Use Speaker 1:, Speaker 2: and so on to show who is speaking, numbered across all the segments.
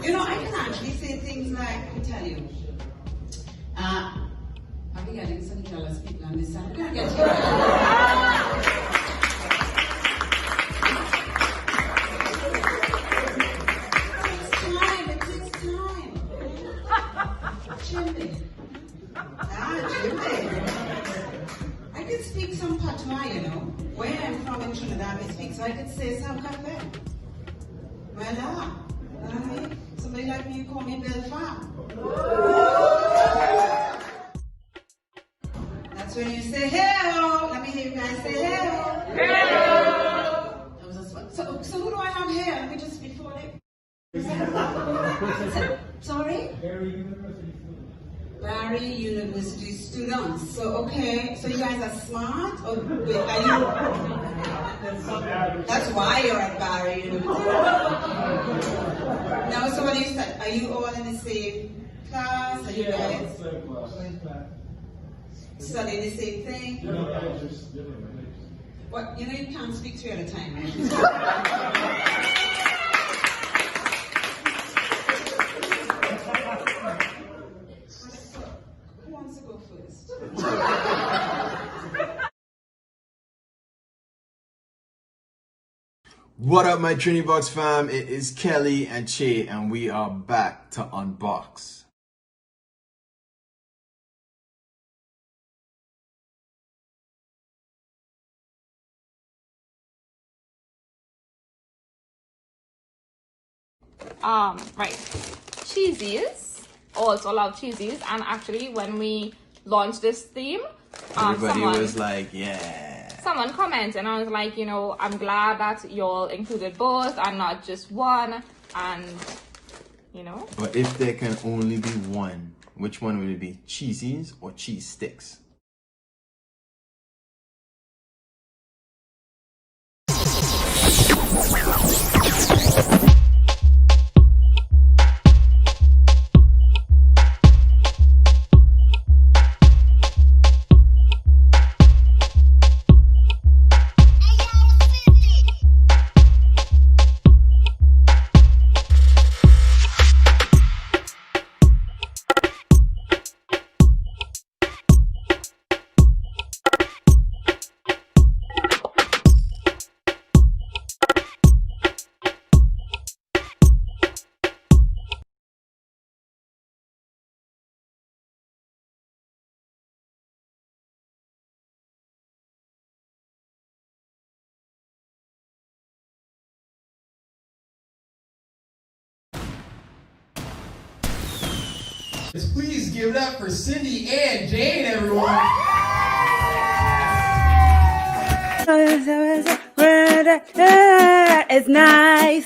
Speaker 1: You know, I can actually say things like, I tell you, I'm getting some jealous people on this side. I'm gonna get you. It takes time. Jimmy. Jimmy. I can speak some patois, you know. Where I'm from in Trinidad, I speak, so I could say some cafe. Voilà. Somebody like me, you call me Belle Femme. That's when you say, hello. Let me hear you guys say, hello. That was just fun. So who do I have here? Let me just, before they... Sorry? Barry University students. So, okay. So you guys are smart? Or wait, are you... That's why you're at Barry University. Now, so what you said? Are you all in the same class? Are you guys studying the same thing? What? You know you can't speak three at a time, right? Who wants to go first?
Speaker 2: What up, my Trini Box fam? It is Kelly and Che, and we are back to unbox.
Speaker 3: Right. Cheesies. Also love cheesies. And actually, when we launched this theme,
Speaker 2: everybody was like, yeah.
Speaker 3: Someone commented, and I was like, you know, I'm glad that y'all included both and not just one. And, you know.
Speaker 2: But if there can only be one, which one would it be? Cheesies or cheese sticks?
Speaker 4: Please give it up for Cindy and Jane, everyone.
Speaker 5: It's nice.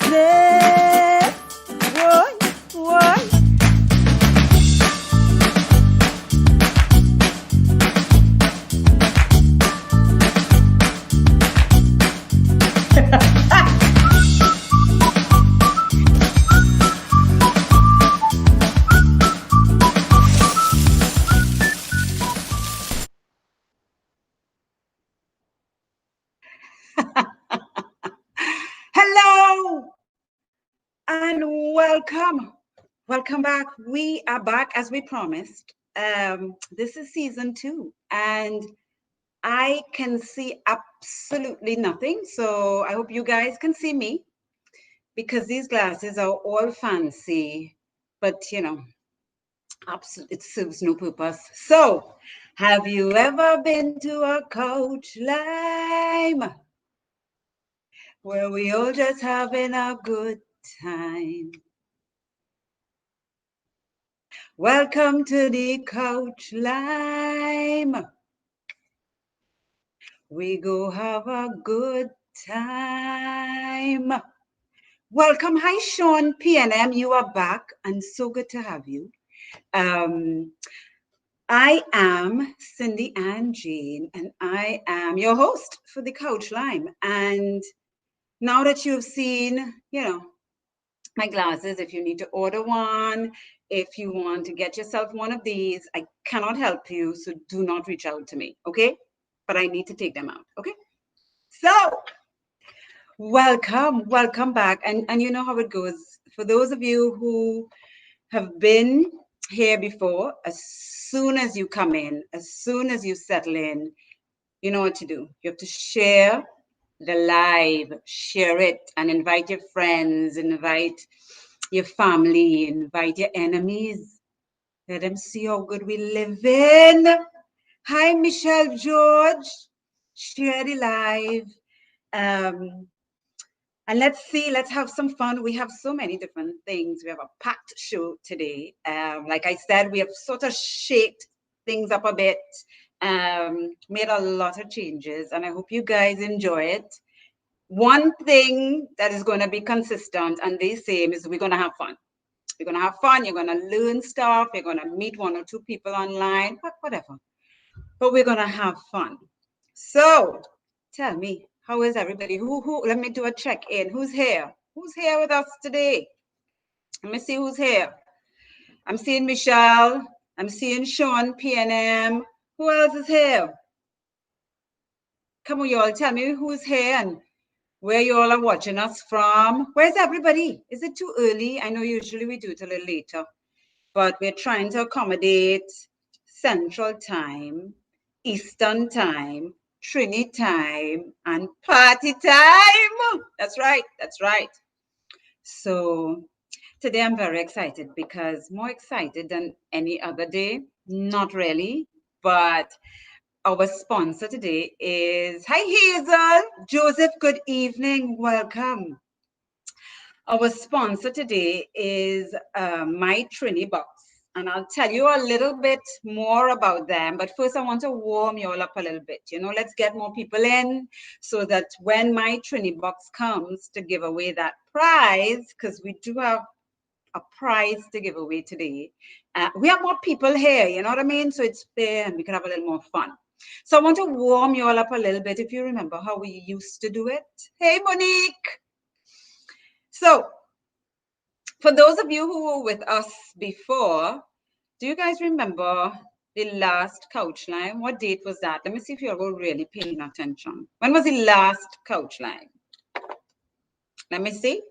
Speaker 5: What? Hello and welcome back. We are back as we promised. This is season 2 and I can see absolutely nothing, so I hope you guys can see me because these glasses are all fancy, but you know, it serves no purpose. So have you ever been to a Coach Lime where we all just having a good time? Welcome to the Coach Lime. We go have a good time. Welcome. Hi, Sean PNM. You are back and so good to have you. I am Cindy Ann Jane and I am your host for the Coach Lime. And now that you've seen, you know, my glasses, if you need to order one, if you want to get yourself one of these, I cannot help you, so do not reach out to me, okay? But I need to take them out, okay? So welcome back. And you know how it goes. For those of you who have been here before, as soon as you come in, as soon as you settle in, you know what to do. You have to share the live, share it, and invite your friends, invite your family, invite your enemies. Let them see how good we live in. Hi, Michelle George. Share the live. Um, and let's have some fun. We have so many different things. We have a packed show today. Like I said, we have sort of shaped things up a bit, made a lot of changes, and I hope you guys enjoy it. One thing that is going to be consistent and the same is we're going to have fun. You're going to have fun. You're going to learn stuff. You're going to meet one or two people online, whatever. But we're going to have fun. So tell me, how is everybody? Who? Let me do a check-in. Who's here? Who's here with us today? Let me see who's here. I'm seeing Michelle. I'm seeing Sean, PNM. Who else is here? Come on, y'all. Tell me who's here and where you all are watching us from. Where's everybody? Is it too early? I know usually we do it a little later, but we're trying to accommodate Central Time, Eastern Time, Trini time, and party time. That's right. That's right. So today I'm very excited because more excited than any other day. Not really, but our sponsor today is, hi Hazel, Joseph, good evening, welcome. Our sponsor today is My Trini Box, and I'll tell you a little bit more about them. But first, I want to warm you all up a little bit. You know, let's get more people in so that when My Trini Box comes to give away that prize, because we do have a prize to give away today, we have more people here. You know what I mean? So it's fair, and we can have a little more fun. So I want to warm you all up a little bit. If you remember how we used to do it. Hey, Monique. So for those of you who were with us before, do you guys remember the last couch line? What date was that? Let me see if you're all really paying attention. When was the last couch line? Let me see.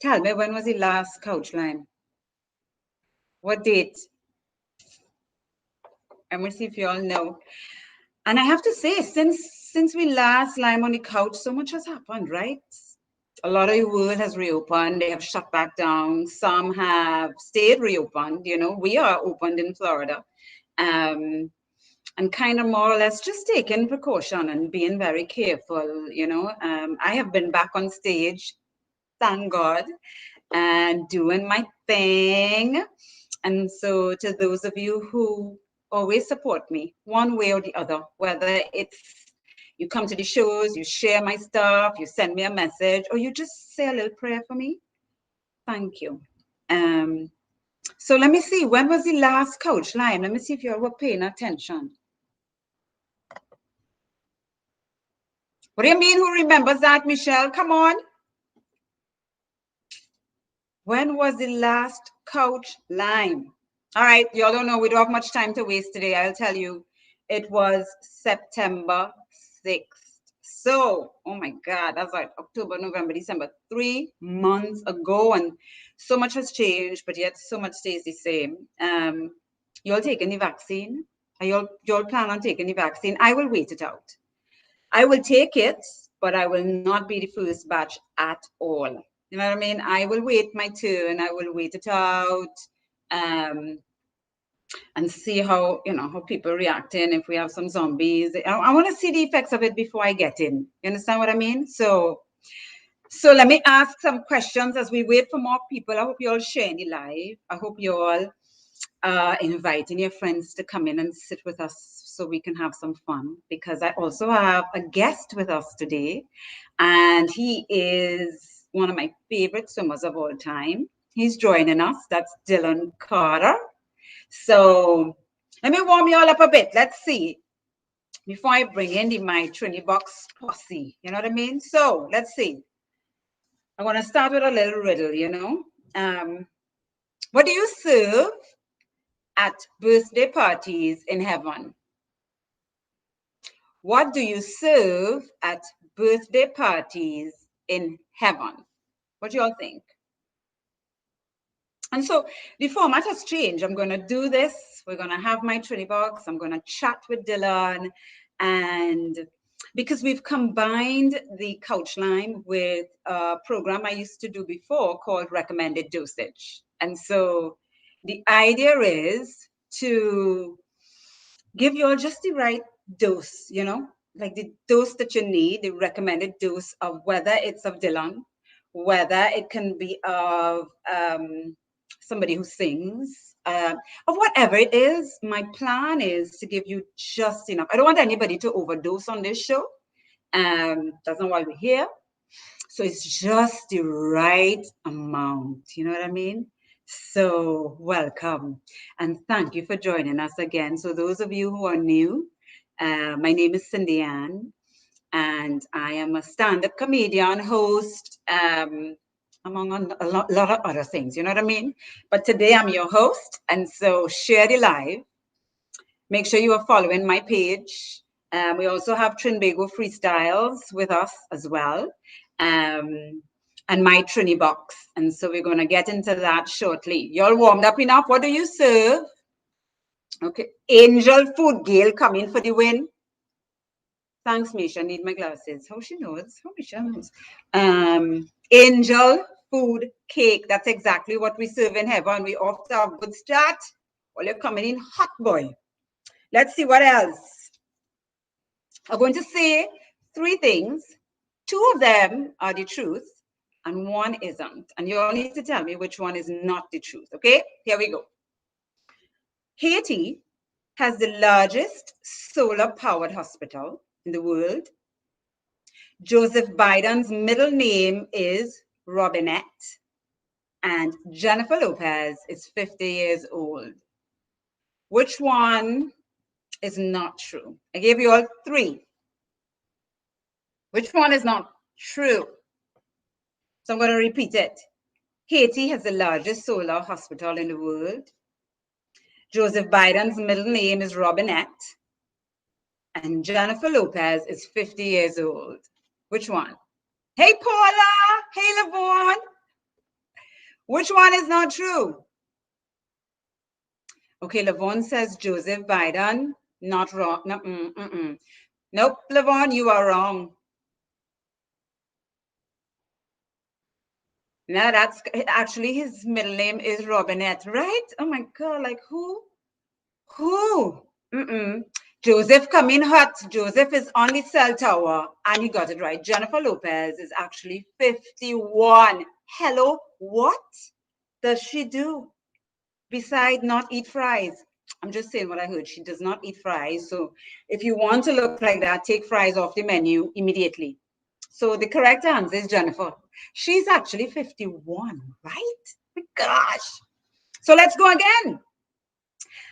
Speaker 5: Tell me, when was the last couch line? What date? Let me see if you all know. And I have to say, since we last lying on the couch, so much has happened, right? A lot of the world has reopened. They have shut back down. Some have stayed reopened. You know, we are opened in Florida. And kind of more or less just taking precaution and being very careful. You know, I have been back on stage, thank God, and doing my thing. And so to those of you who always support me one way or the other, whether it's you come to the shows, you share my stuff, you send me a message, or you just say a little prayer for me, thank you. So let me see, when was the last couch line? Let me see if you were paying attention. What do you mean, who remembers that, Michelle? Come on. When was the last couch line? All right, y'all don't know, we don't have much time to waste today. I'll tell you, it was September 6th. So, oh my God, that's like October, November, December, 3 months ago, and so much has changed, but yet so much stays the same. Y'all taking the vaccine? Y'all plan on taking the vaccine? I will wait it out. I will take it, but I will not be the first batch at all. You know what I mean? I will wait my turn. I will wait it out, and see how, you know, how people reacting. If we have some zombies, I want to see the effects of it before I get in. You understand what I mean? So let me ask some questions as we wait for more people. I hope you all share the live. I hope you all inviting your friends to come in and sit with us so we can have some fun, because I also have a guest with us today, and he is one of my favorite swimmers of all time. He's joining us. That's Dylan Carter. So let me warm you all up a bit. Let's see. Before I bring in the My Trini Box posse, you know what I mean? So let's see. I want to start with a little riddle, you know. What do you serve at birthday parties in heaven? What do you serve at birthday parties in heaven? What do you all think? And so the format has changed. I'm going to do this. We're going to have my Trini box. I'm going to chat with Dylan. And because we've combined the couch line with a program I used to do before called Recommended Dosage. And so the idea is to give you all just the right dose, you know, like the dose that you need, the recommended dose of whether it's of Dylan, whether it can be of somebody who sings, of whatever it is. My plan is to give you just enough. I don't want anybody to overdose on this show. That's not why we're here. So it's just the right amount. You know what I mean? So welcome and thank you for joining us again. So those of you who are new, my name is Cindy Ann and I am a stand-up comedian, host, among a lot of other things, you know what I mean? But today I'm your host, and so share the live. Make sure you are following my page. We also have Trinbago Freestyles with us as well. And my Trini box. And so we're going to get into that shortly. Y'all warmed up enough? What do you serve? Okay. Angel Food Gale coming for the win. Thanks, Misha. Need my glasses. How she knows? How Misha knows? Angel Food Cake. That's exactly what we serve in heaven. We off to a good start. Well, you're coming in hot, boy. Let's see what else. I'm going to say 3 things. 2 of them are the truth and 1 isn't. And you all need to tell me which one is not the truth, okay? Here we go. Haiti has the largest solar-powered hospital in the world. Joseph Biden's middle name is Robinette. And Jennifer Lopez is 50 years old. Which one is not true? I gave you all 3. Which one is not true? So I'm going to repeat it. Haiti has the largest solar hospital in the world. Joseph Biden's middle name is Robinette. And Jennifer Lopez is 50 years old. Which one? Hey, Paula. Hey, Lavon. Which one is not true? Okay, Lavon says Joseph Biden. Not wrong. No, Nope, Lavon, you are wrong. No, that's actually his middle name is Robinette, right? Oh my God, like who? Who? Joseph coming hot. Joseph is on the cell tower and he got it right. Jennifer Lopez is actually 51. Hello, what does she do besides not eat fries? I'm just saying what I heard. She does not eat fries. So if you want to look like that, take fries off the menu immediately. So the correct answer is Jennifer. She's actually 51, right? My gosh. So let's go again.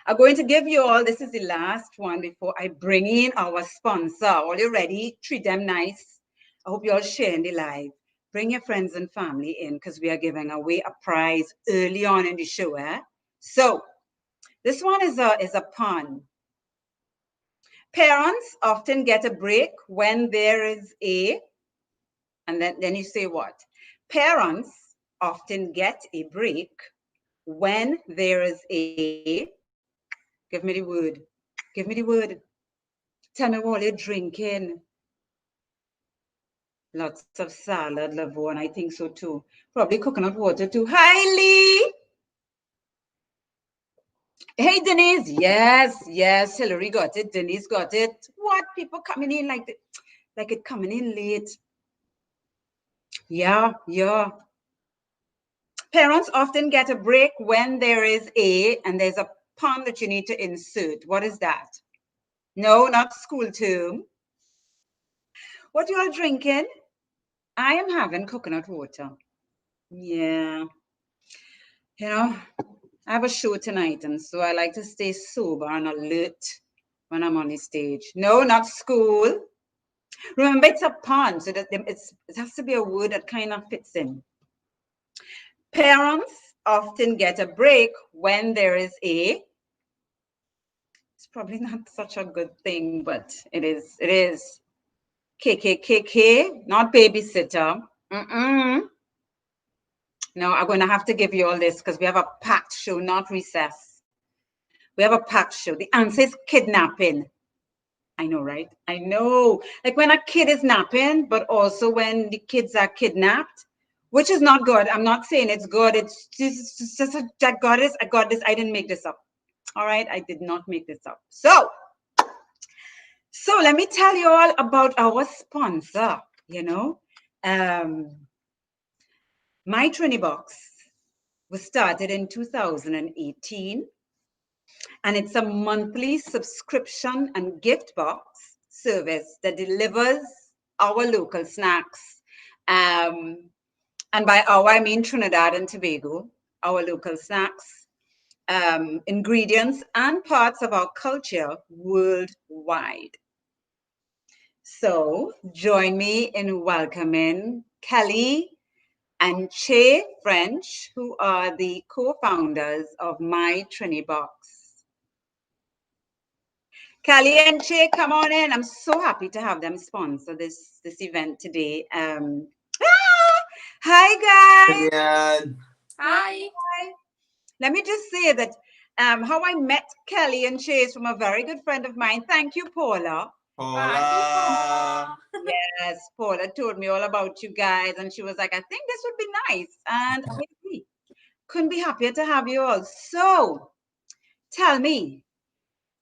Speaker 5: I'm going to give you all, this is the last one before I bring in our sponsor. All you ready? Treat them nice. I hope you all share in the live. Bring your friends and family in because we are giving away a prize early on in the show. So this one is a pun. Parents often get a break when there is a, and then you say what? Parents often get a break when there is a, give me the word. Give me the word. Tell me what you're drinking. Lots of salad, Lavon. I think so too. Probably coconut water too. Hi, Lee. Hey, Denise. Yes. Hillary got it. Denise got it. What? People coming in like it coming in late. Yeah. Parents often get a break when there is a, and there's a pun that you need to insert. What is that? No, not school term. What you all drinking? I am having coconut water. Yeah. You know, I have a show tonight, and so I like to stay sober and alert when I'm on the stage. No, not school. Remember, it's a pun, so that it has to be a word that kind of fits in. Parents often get a break when there is a, It's probably not such a good thing, but it is. It is. KKKK, not babysitter. Mm-mm. No, I'm going to have to give you all this because we have a packed show, not recess. We have a packed show. The answer is kidnapping. I know, right? I know. Like when a kid is napping, but also when the kids are kidnapped, which is not good. I'm not saying it's good. It's just I got this. I got this. I didn't make this up. All right, I did not make this up. So let me tell you all about our sponsor. You know, My Trini Box was started in 2018, and it's a monthly subscription and gift box service that delivers our local snacks. And by our, I mean Trinidad and Tobago, our local snacks, ingredients, and parts of our culture worldwide. So join me in welcoming Kelly and Che French, who are the co-founders of My Trini Box. Kelly and Che, come on in. I'm so happy to have them sponsor this event today. Hi guys.
Speaker 2: Vivian.
Speaker 3: Hi.
Speaker 5: Let me just say that how I met Kelly and Che is from a very good friend of mine. Thank you, Paula.
Speaker 2: Hola.
Speaker 5: Yes, Paula told me all about you guys, and she was like, I think this would be nice. And I agree. Couldn't be happier to have you all. So tell me,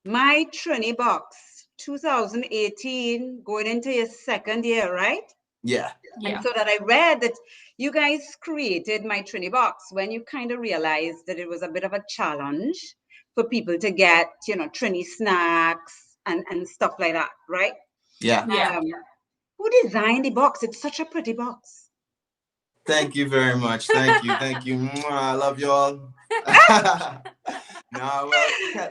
Speaker 5: My Trini Box 2018, going into your second year, right?
Speaker 2: Yeah.
Speaker 5: And so that I read that you guys created My Trini Box when you kind of realized that it was a bit of a challenge for people to get, you know, Trini snacks and stuff like that, right?
Speaker 2: Yeah.
Speaker 5: Who designed the box? It's such a pretty box.
Speaker 2: Thank you very much. Thank you. Thank you. Mwah, I love you all. No,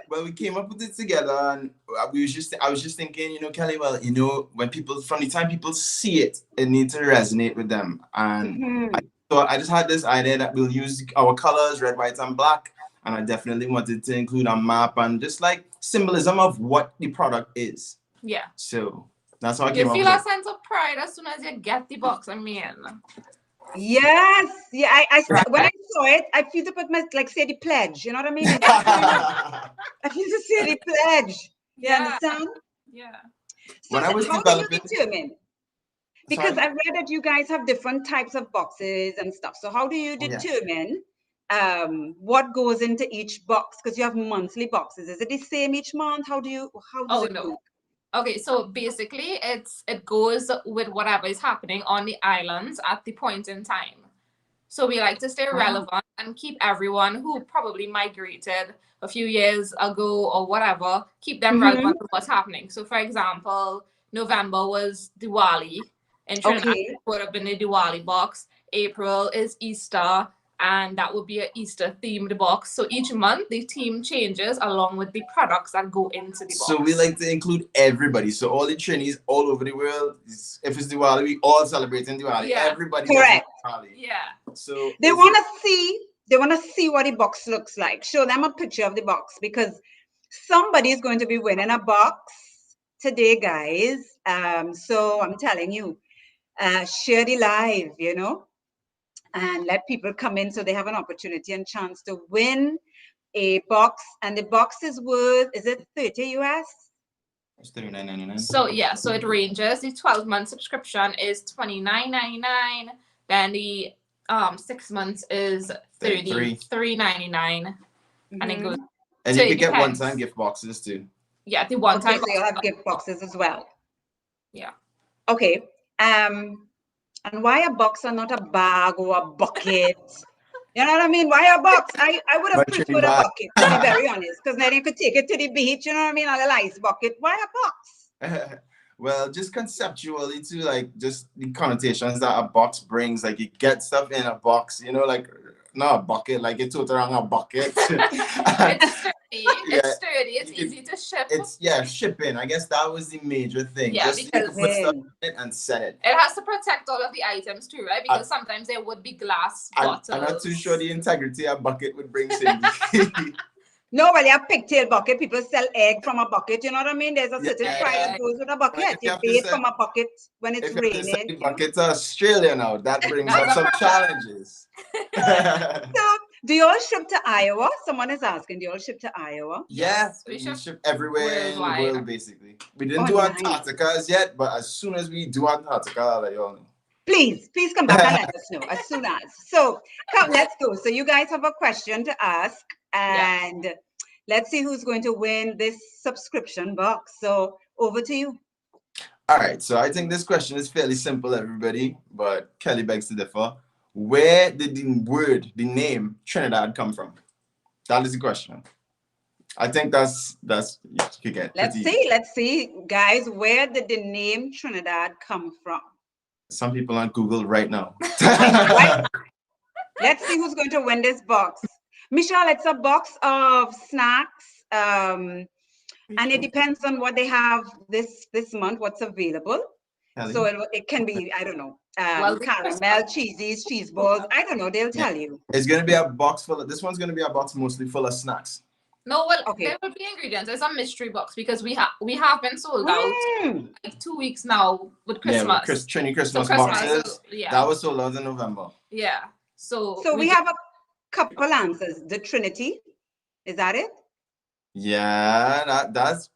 Speaker 2: well, we came up with it together, and I was just thinking, you know, Kelly, well, you know, when people, from the time people see it, it needs to resonate with them. And I thought, I just had this idea that we'll use our colors, red, white, and black. And I definitely wanted to include a map and just like symbolism of what the product is.
Speaker 3: Yeah.
Speaker 2: So that's how I
Speaker 3: You
Speaker 2: came up
Speaker 3: feel
Speaker 2: with
Speaker 3: a
Speaker 2: it.
Speaker 3: sense of pride as soon as you get the box. I mean,
Speaker 5: Yes, yeah. When I saw it, I feel to put my like say the pledge. You know what I mean? I feel to say the pledge. You understand?
Speaker 3: Yeah.
Speaker 5: So
Speaker 2: When I was
Speaker 5: how do you
Speaker 2: developing,
Speaker 5: determine? Because I read that you guys have different types of boxes and stuff. So how do you determine what goes into each box? Because you have monthly boxes. Is it the same each month? How does it work?
Speaker 3: Okay, so basically it goes with whatever is happening on the islands at the point in time. So we like to stay relevant and keep everyone who probably migrated a few years ago or whatever, keep them relevant to what's happening. So for example, November was Diwali. In Trinidad, it would have been the Diwali box. April is Easter, and that would be an Easter themed box. So each month the theme changes along with the products that go into the box.
Speaker 2: So we like to include everybody. So all the Trinis all over the world, if it's Diwali, we all celebrating Diwali.
Speaker 3: Yeah.
Speaker 2: Everybody
Speaker 5: Correct.
Speaker 2: Diwali.
Speaker 3: Yeah.
Speaker 2: So
Speaker 5: they want to see what the box looks like. Show them a picture of the box because somebody is going to be winning a box today, guys. So I'm telling you, share the live, you know, and let people come in so they have an opportunity and chance to win a box. And the box is worth, is it 30 US?
Speaker 2: It's $39.99.
Speaker 3: So yeah, so it ranges. The 12-month subscription is $29.99. Then the 6 months is $33.99. And it goes.
Speaker 2: And
Speaker 3: so
Speaker 2: you can get one-time gift boxes too.
Speaker 3: Yeah, the one-time.
Speaker 5: So you'll have gift boxes as well.
Speaker 3: Yeah.
Speaker 5: Okay. And why a box and not a bag or a bucket? You know what I mean? Why a box? I would have preferred a bucket, to be very honest, because then you could take it to the beach, you know what I mean? A little ice bucket. Why a box?
Speaker 2: Well, just conceptually too, like just the connotations that a box brings. Like you get stuff in a box, you know, like not a bucket, like it's total around a bucket.
Speaker 3: It's sturdy. It's sturdy. It's easy to ship.
Speaker 2: It's shipping. I guess that was the major thing.
Speaker 3: Yeah,
Speaker 2: just
Speaker 3: because
Speaker 2: you can put stuff in it and send it.
Speaker 3: It has to protect all of the items too, right? Because sometimes there would be glass bottles.
Speaker 2: I'm not too sure the integrity a bucket would bring, Cindy.
Speaker 5: No, well, you have pigtail bucket. People sell egg from a bucket. You know what I mean? There's a certain
Speaker 2: Yeah.
Speaker 5: fry that goes with a
Speaker 2: But
Speaker 5: bucket.
Speaker 2: if you
Speaker 5: You
Speaker 2: have to
Speaker 5: bathe
Speaker 2: sell,
Speaker 5: from a bucket when it's
Speaker 2: if you have to sell
Speaker 5: raining.
Speaker 2: the
Speaker 5: You know?
Speaker 2: bucket to Australia now, that brings up
Speaker 3: That's a
Speaker 2: some
Speaker 3: problem.
Speaker 2: challenges.
Speaker 5: So, do you all ship to Iowa? Someone is asking, do you all ship to Iowa?
Speaker 2: Yeah,
Speaker 3: Yes, we
Speaker 2: we
Speaker 3: ship
Speaker 2: ship everywhere in the
Speaker 3: worldwide.
Speaker 2: world, basically. We didn't
Speaker 5: Oh,
Speaker 2: do
Speaker 5: nice.
Speaker 2: Antarctica as yet, but as soon as we do Antarctica, I'll let you all know.
Speaker 5: Please come back and let us know as soon as. So, come, let's go. So, you guys have a question to ask, and let's see who's going to win this subscription box. So, over to you.
Speaker 2: All right, so I think this question is fairly simple, everybody, but Kelly begs to differ. Where did the name Trinidad come from? That is the question. I think that's you could get
Speaker 5: Let's
Speaker 2: pretty.
Speaker 5: let's see, guys. Where did the name Trinidad come from?
Speaker 2: Some people on Google right now.
Speaker 5: Let's see who's going to win this box. Michelle, it's a box of snacks, and it depends on what they have this month, what's available.
Speaker 2: Kelly?
Speaker 5: So it can be, I don't know,
Speaker 3: Well,
Speaker 5: caramel, cheesies, cheese balls. I don't know. They'll tell you.
Speaker 2: It's gonna be a box full of. This one's gonna be a box mostly full of snacks.
Speaker 3: No, well,
Speaker 5: Okay.
Speaker 3: there will be ingredients. It's a mystery box because we have been sold out like 2 weeks now with Christmas.
Speaker 2: Yeah, with Trini Christmas
Speaker 3: So Christmas,
Speaker 2: boxes.
Speaker 3: yeah.
Speaker 2: That was sold out in November.
Speaker 3: Yeah. So
Speaker 5: we have a couple answers. The Trinity, is that it?
Speaker 2: Yeah, that's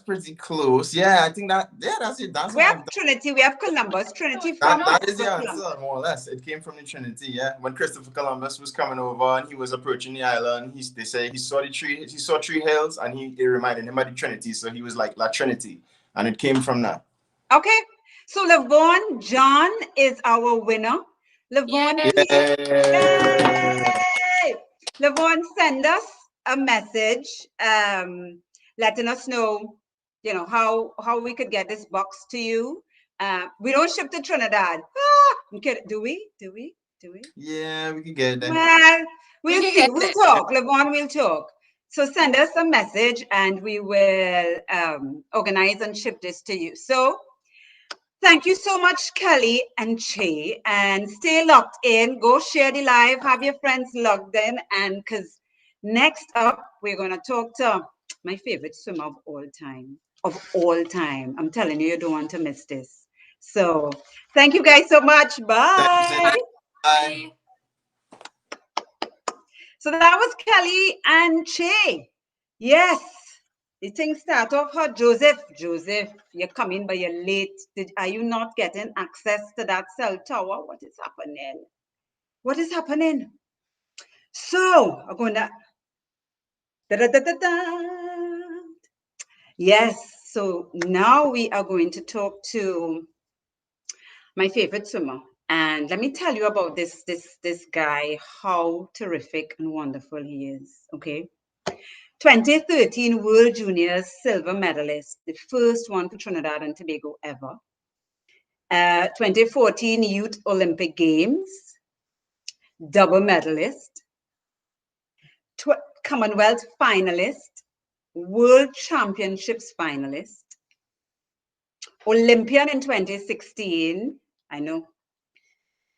Speaker 2: pretty close. Yeah, I think that's it. That's
Speaker 5: We have Trinity, we have Columbus. Trinity from
Speaker 2: that is the
Speaker 5: Columbus.
Speaker 2: answer, more or less. It came from the Trinity, yeah. When Christopher Columbus was coming over and he was approaching the island, they say he saw three hills, and it reminded him of the Trinity, so he was like La Trinity, and it came from that.
Speaker 5: Okay, so Lavon John is our winner. Lavon,
Speaker 2: Yay!
Speaker 5: Lavon, send us a message, letting us know, how we could get this box to you. We don't ship to Trinidad. Okay, do we?
Speaker 2: Yeah, we can get that.
Speaker 5: Well, we'll
Speaker 3: can
Speaker 5: see.
Speaker 3: get
Speaker 5: We'll
Speaker 3: it.
Speaker 5: talk. Lavon, we'll talk. So send us a message and we will organize and ship this to you. So thank you so much, Kelly and Che. And stay locked in. Go share the live. Have your friends logged in. And because next up, we're going to talk to my favorite swimmer of all time. I'm telling you, you don't want to miss this. So thank you guys so much. Bye.
Speaker 2: Bye.
Speaker 5: So that was Kelly and Che. Yes. The thing start off her. Joseph, you're coming, but you're late. Are you not getting access to that cell tower? What is happening? So, I'm going to... Yes, so now we are going to talk to my favorite swimmer. And let me tell you about this guy, how terrific and wonderful he is, okay? 2013 World Juniors silver medalist, the first one for Trinidad and Tobago ever. 2014 Youth Olympic Games, double medalist. Commonwealth finalist, World Championships finalist, Olympian in 2016, I know,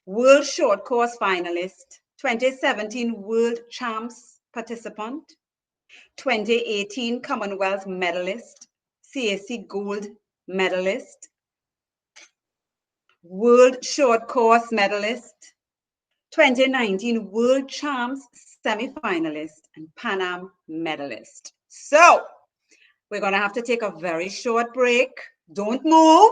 Speaker 5: World Short Course finalist, 2017 World Champs participant, 2018 Commonwealth medalist, CAC Gold medalist, World Short Course medalist, 2019 World Champs semi-finalist, and Pan Am medalist. So we're going to have to take a very short break. Don't move.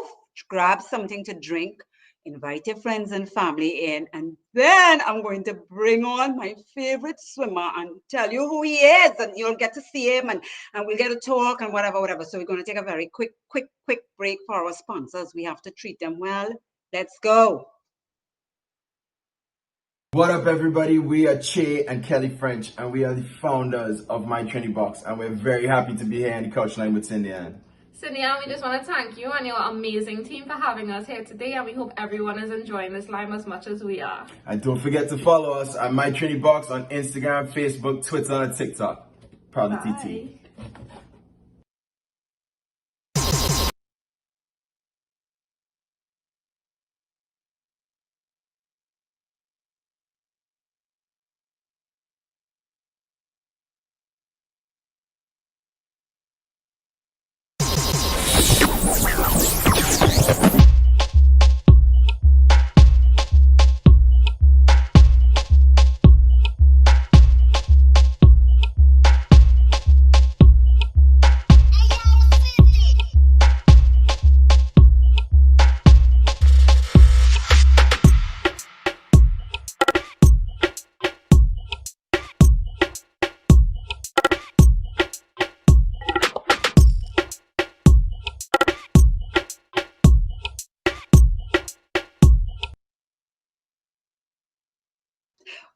Speaker 5: Grab something to drink. Invite your friends and family in. And then I'm going to bring on my favorite swimmer and tell you who he is. And you'll get to see him and we'll get to talk and whatever. So we're going to take a very quick break for our sponsors. We have to treat them well. Let's go.
Speaker 2: What up, everybody? We are Che and Kelly French, and we are the founders of My Trini Box, and we're very happy to be here in the Couch Line with Cindy Ann.
Speaker 3: Cindy Ann, we just want to thank you and your amazing team for having us here today, and we hope everyone is enjoying this live as much as we are.
Speaker 2: And don't forget to follow us at My Trini Box on Instagram, Facebook, Twitter, and TikTok. Proudly TT.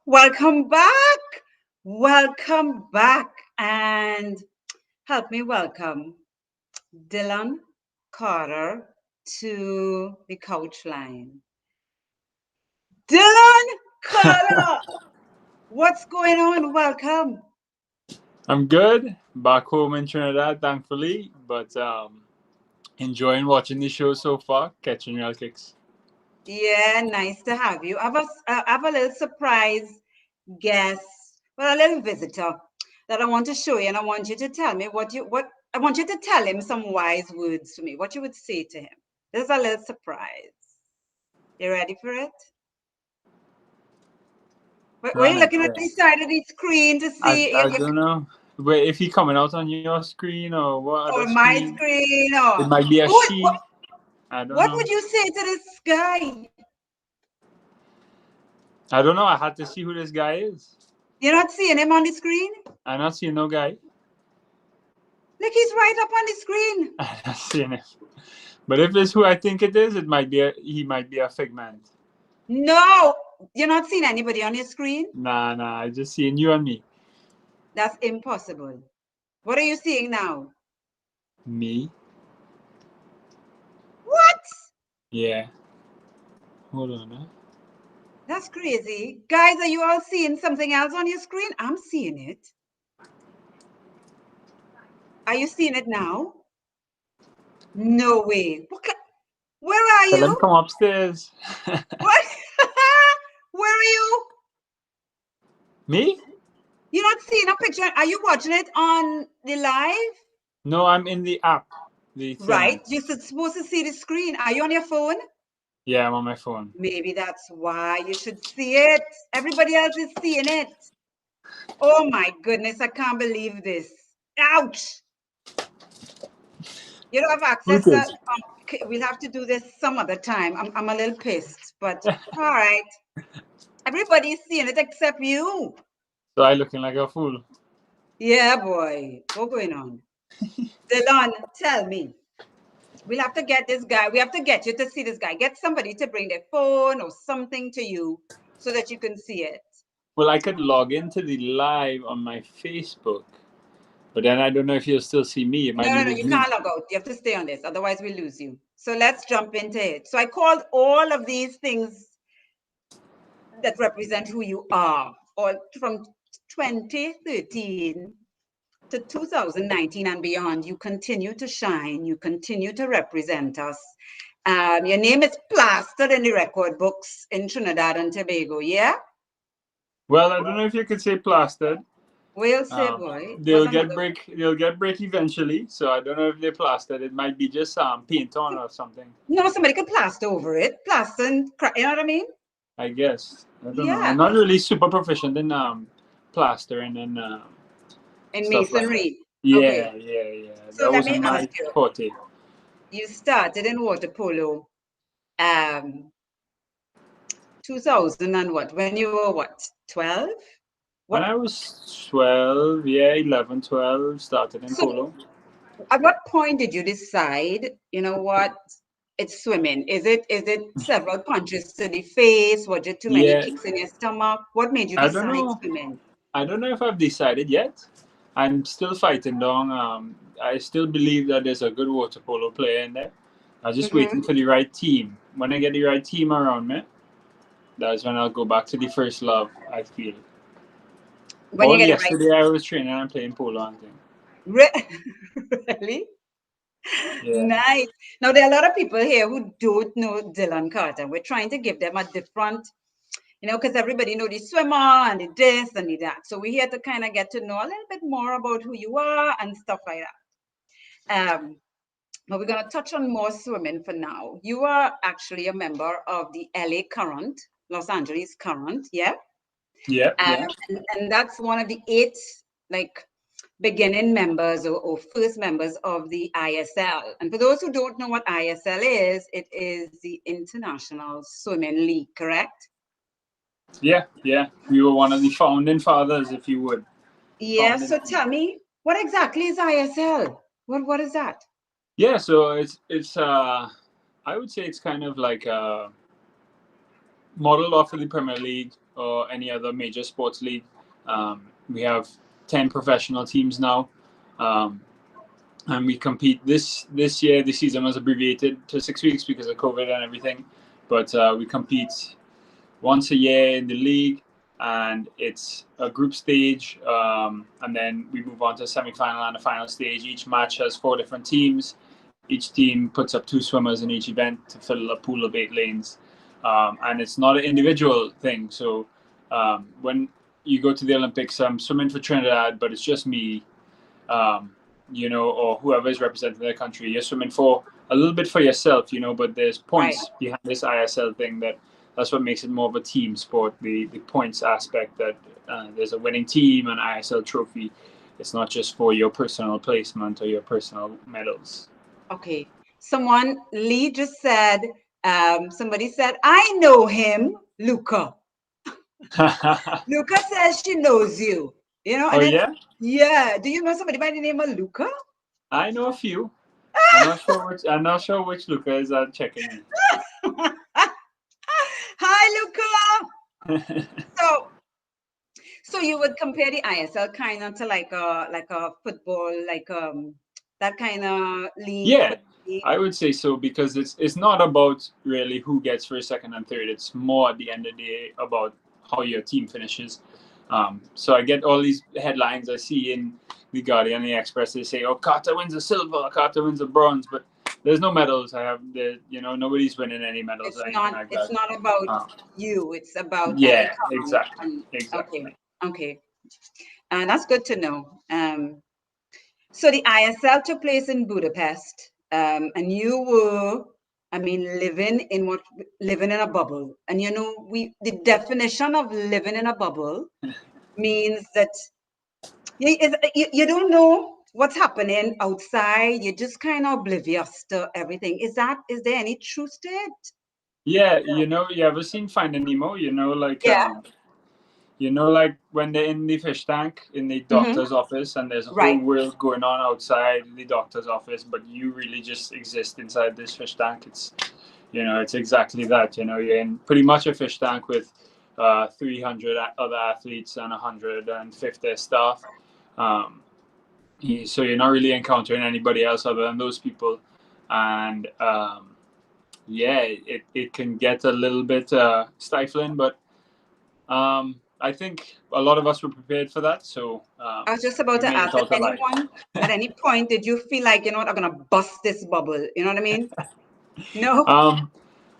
Speaker 5: Welcome back. Welcome back. And help me welcome Dylan Carter to the couch line. Dylan Carter, what's going on? Welcome.
Speaker 6: I'm good. Back home in Trinidad, thankfully, but enjoying watching the show so far, catching real kicks.
Speaker 5: Yeah, nice to have you. I have a little surprise guest, well, a little visitor that I want to show you, and I want you to tell me what I want you to tell him some wise words to me, what you would say to him. This is a little surprise. You ready for it? Were you looking at the side of the screen to see?
Speaker 6: I don't know. Wait, if he coming out on your screen or what other
Speaker 5: Or my
Speaker 6: screen?
Speaker 5: screen, or
Speaker 6: It might be a she. I don't know.
Speaker 5: What would you say to this guy?
Speaker 6: I don't know. I had to see who this guy is.
Speaker 5: You're not seeing him on the screen?
Speaker 6: I'm not seeing no guy.
Speaker 5: Look, he's right up on the screen.
Speaker 6: I'm not seeing him. But if it's who I think it is, he might be a figment.
Speaker 5: No, you're not seeing anybody on your screen?
Speaker 6: Nah, I just seeing you and me.
Speaker 5: That's impossible. What are you seeing now?
Speaker 6: Me?
Speaker 5: What?
Speaker 6: Yeah. Hold on, huh?
Speaker 5: That's crazy. Guys, are you all seeing something else on your screen? I'm seeing it. Are you seeing it now? No way. Where are
Speaker 6: Tell him
Speaker 5: you?
Speaker 6: come upstairs.
Speaker 5: What? Where are you?
Speaker 6: Me?
Speaker 5: You're not seeing a picture. Are you watching it on the live?
Speaker 6: No, I'm in the app. The thing.
Speaker 5: Right. You're supposed to see the screen. Are you on your phone?
Speaker 6: Yeah, I'm on my phone.
Speaker 5: Maybe that's why you should see it. Everybody else is seeing it. Oh my goodness, I can't believe this. Ouch. You don't have access to, we'll have to do this some other time. I'm a little pissed, but all right. Everybody's seeing it except you.
Speaker 6: So I looking like a fool.
Speaker 5: Yeah, boy. What's going on? Dylan, tell me. We'll have to get this guy. We have to get you to see this guy. Get somebody to bring their phone or something to you so that you can see it.
Speaker 6: Well, I could log into the live on my Facebook, but then I don't know if you'll still see me.
Speaker 5: No, you can't log out. You have to stay on this. Otherwise, we lose you. So let's jump into it. So I called all of these things that represent who you are, or from 2013 to 2019 and beyond. You continue to shine. You continue to represent us. Your name is plastered in the record books in Trinidad and Tobago, yeah?
Speaker 6: Well, I don't know if you could say plastered.
Speaker 5: We'll say, boy.
Speaker 6: They'll get break eventually. So I don't know if they're plastered. It might be just paint on or something.
Speaker 5: No, somebody could plaster over it. Plaster and you know what I mean?
Speaker 6: I guess. I don't know. I'm not really super proficient in plastering and
Speaker 5: in masonry.
Speaker 6: Like
Speaker 5: okay.
Speaker 6: Yeah.
Speaker 5: So
Speaker 6: that
Speaker 5: let me
Speaker 6: wasn't my
Speaker 5: ask you.
Speaker 6: forte.
Speaker 5: You started in water polo 2000 and what? When you were what? 12?
Speaker 6: When I was 12, 11, 12, started in polo.
Speaker 5: At what point did you decide, you know what, it's swimming? Is it several punches to the face? Was it too many kicks in your stomach? What made you decide swimming?
Speaker 6: I don't know if I've decided yet. I'm still fighting down. I still believe that there's a good water polo player in there. I'm just waiting for the right team. When I get the right team around me, that's when I'll go back to the first love, I feel.
Speaker 5: When you get
Speaker 6: yesterday, I was training and playing polo and things.
Speaker 5: Really? Yeah. Nice. Now, there are a lot of people here who don't know Dylan Carter. We're trying to give them a different, because everybody know the swimmer and the this and the that. So we're here to kind of get to know a little bit more about who you are and stuff like that. But we're going to touch on more swimming for now. You are actually a member of the LA Current, Los Angeles Current, yeah?
Speaker 6: Yeah.
Speaker 5: And that's one of the 8, beginning members or first members of the ISL. And for those who don't know what ISL is, it is the International Swimming League, correct?
Speaker 6: Yeah. We were one of the founding fathers, if you would.
Speaker 5: Yeah, so tell me, what exactly is ISL? What is that?
Speaker 6: Yeah, so it's I would say it's kind of like modeled off of the Premier League or any other major sports league. We have 10 professional teams now. And we compete this year. The season was abbreviated to 6 weeks because of COVID and everything, but we compete once a year in the league, and it's a group stage, and then we move on to semi-final and a final stage. Each match has 4 different teams. Each team puts up 2 swimmers in each event to fill a pool of 8 lanes, and it's not an individual thing. So when you go to the Olympics, I'm swimming for Trinidad, but it's just me. Or whoever is representing their country. You're swimming for a little bit for yourself, but there's points behind this ISL thing. That's what makes it more of a team sport. The points aspect, that there's a winning team and ISL trophy. It's not just for your personal placement or your personal medals.
Speaker 5: Okay. Lee just said, somebody said, I know him, Luca. Luca says she knows you.
Speaker 6: Oh, yeah?
Speaker 5: Yeah. Do you know somebody by the name of Luca?
Speaker 6: I know a few. I'm not sure which Luca is checking me.
Speaker 5: Hi, Luca. So you would compare the ISL kind of to like a football, like that kind of league?
Speaker 6: Yeah, I would say so, because it's not about really who gets first, second, and third. It's more at the end of the day about how your team finishes. So I get all these headlines I see in the Guardian and the Express. They say, "Oh, Carter wins a silver, Carter wins a bronze," but there's no medals. Nobody's winning any medals or anything like that.
Speaker 5: It's not about you. It's about
Speaker 6: exactly.
Speaker 5: Okay. And that's good to know. So the ISL took place in Budapest, and you were, living in a bubble. And the definition of living in a bubble means that you don't know what's happening outside. You're just kind of oblivious to everything. Is there any truth to it?
Speaker 6: Yeah, you ever seen Finding Nemo? Like when they're in the fish tank in the doctor's office, and there's a whole world going on outside the doctor's office, but you really just exist inside this fish tank. It's exactly that. You're in pretty much a fish tank with 300 other athletes and 150 staff. So you're not really encountering anybody else other than those people, and it can get a little bit stifling, but I think a lot of us were prepared for that. So
Speaker 5: I was just about to ask, at any point, did you feel like, I'm going to bust this bubble? You know what I mean? No?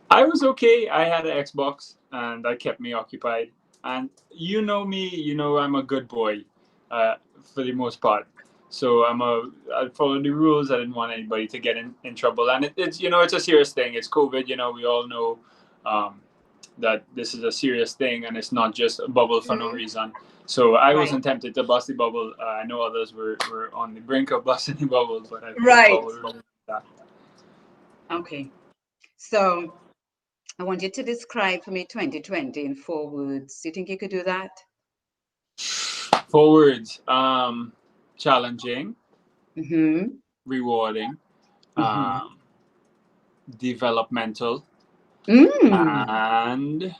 Speaker 6: I was okay. I had an Xbox, and that kept me occupied. And you know me, I'm a good boy for the most part. So I followed the rules. I didn't want anybody to get in trouble. And it's a serious thing. It's COVID. We all know that this is a serious thing, and it's not just a bubble for no reason. So I wasn't tempted to bust the bubble. I know others were on the brink of busting the bubble, but I
Speaker 5: Okay. So I want you to describe for me 2020 in 4 words. Do you think you could do that?
Speaker 6: 4 words. Challenging. Rewarding. Developmental. And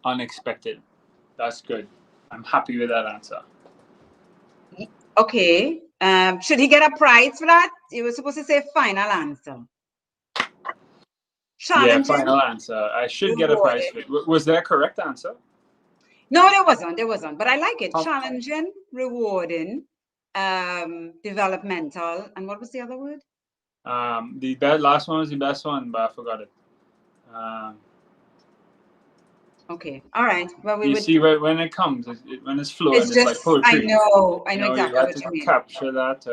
Speaker 6: unexpected. That's good. I'm happy with that answer.
Speaker 5: Okay. Should he get a prize for that? You were supposed to say final answer. Challenging.
Speaker 6: Yeah, final answer. I should get a prize for it. Was there a correct answer?
Speaker 5: No, there wasn't. But I like it. Challenging, rewarding, developmental, and what was the other word?
Speaker 6: The last one was the best one, but I forgot it.
Speaker 5: Okay, all right. Well,
Speaker 6: you see, when it comes, when it's fluent, it's like poetry.
Speaker 5: I know exactly what you mean.
Speaker 6: Capture that.